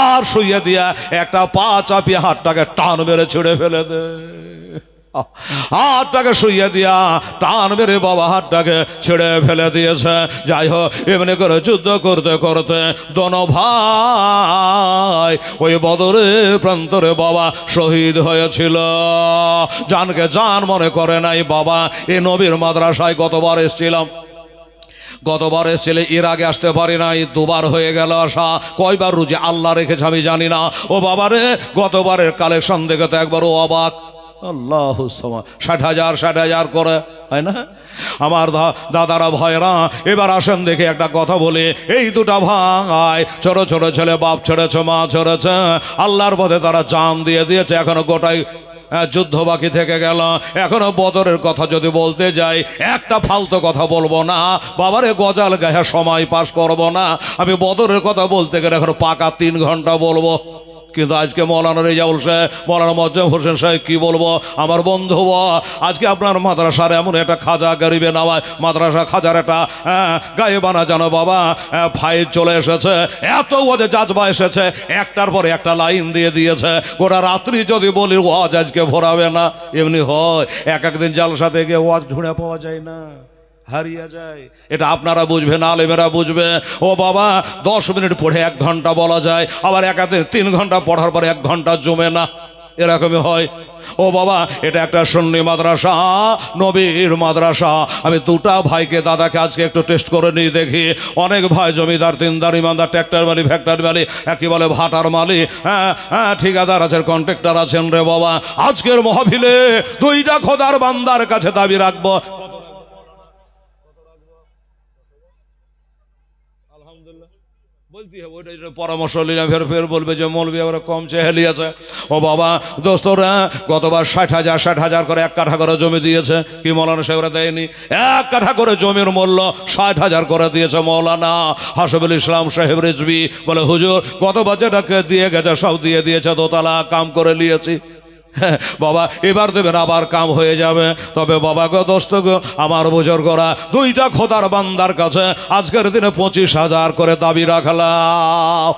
আর শুইয়ে দিয়া একটা পা চাপিয়ে হাতটাকে টান মেরে ছেড়ে ফেলে দে। হাতটাকে শুইয়ে দিয়া টান মেরে বাবা হাতটাকে ছেড়ে ফেলে দিয়েছে। যাই হোক এমনি করে যুদ্ধ করতে করতে দোনো ভাই ওই বদরের প্রান্তরে বাবা শহীদ হয়েছিল। জানকে জান মনে করে নাই বাবা। এই নবীর মাদ্রাসায় গতবার এসেছিলাম, গতবার এসেছিলে, এর আগে আসতে পারি নাই, দুবার হয়ে গেল আসা। কয়বার রুজি আল্লাহ রেখেছে আমি জানি না। ও বাবারে গতবারের কালেকশন দেখে তো একবার ও অবাক। আল্লাহ 60,000 করে হয় না আমার দাদারা ভয়রা। এবার আসেন দেখে একটা কথা বলে, এই দুটা ভাই ছোট ছোট ছেলে বাপ ছেড়েছে মা ছেড়েছে, আল্লাহর পথে তারা জান দিয়ে দিয়েছে, এখনো গোটাই যুদ্ধ বাকি থেকে গেল। এখনো বদরের কথা যদি বলতে যাই একটা ফালতু কথা বলবো না বাবারে, গজাল গায়ে সময় পাস করব না। আমি বদরের কথা বলতে গেলে এখন পাকা 3 ঘন্টা বলবো, কিন্তু আজকে মৌলানা রেজাউল সাহেব মৌলানা মোয়াজ্জেম হোসেন সাহেব কি বলবো আমার বন্ধু। আজকে আপনার মাদ্রাসার এমন একটা খাজা গরিবে নামায় মাদ্রাসা খাজার একটা গায়ে বানা জানো বাবা ফাইল চলে এসেছে, এত ওদের জাজবা এসেছে, একটার পরে একটা লাইন দিয়ে দিয়েছে। গোটা রাত্রি যদি বলি ওয়াজ আজকে ভরাবে না, এমনি হয় এক একদিন জালসা থেকে ওয়াজ ঢুঁড়ে পাওয়া যায় না। হারিয়ে যায়। এটা আপনারা বুঝবেন, আলেমেরা বুঝবে। ও বাবা, 10 মিনিট পড়ে 1 ঘন্টা বলা যায়, আবার একাতে 3 ঘন্টা পড়ার পরে 1 ঘন্টা জমে না, এরকমই হয়। ও বাবা, এটা একটা সুন্নি মাদ্রাসা, নবীর মাদ্রাসা। আমি দুটা ভাইকে, দাদাকে আজকে একটু টেস্ট করে নিয়ে দেখি। অনেক ভাই জমিদার, দিনদার, ইমানদার, ট্র্যাক্টর মালিক, ফ্যাক্টরি মালিক, একই বলে ভাটার মালিক, হ্যাঁ হ্যাঁ, ঠিকাদার আছেন, কন্ট্রাক্টর আছেন রে বাবা। আজকের মাহফিলে 2টা খোদার বান্দার কাছে দাবি রাখবো। বলতে হবে, ওইটা পরামর্শ নিলাম, ফের বলবে যে মৌলবি আবার কম চেহালি আছে। ও বাবা দোস্তরা, গতবার 60,000 করে 1 কাঠা করে জমি দিয়েছে। কি মৌলানা সাহেবরা দেয়নি? 1 কাঠা করে জমির মূল্য 60,000 করে দিয়েছে মৌলানা হাসিবুল ইসলাম সাহেব রিজভী। বলে হুজুর, গতবার যেটাকে দিয়ে গেছে সব দিয়ে দিয়েছে, দোতলা কাম করে নিয়েছি। বাবা এবার দেবেন, আবার কাম হয়ে যাবে। তবে বাবা গো, দোস্ত গো, আমার বুজুর্গরা, 2টা খোদার বান্দার কাছে আজকের দিনে 25,000 করে দাবি রাখলাম।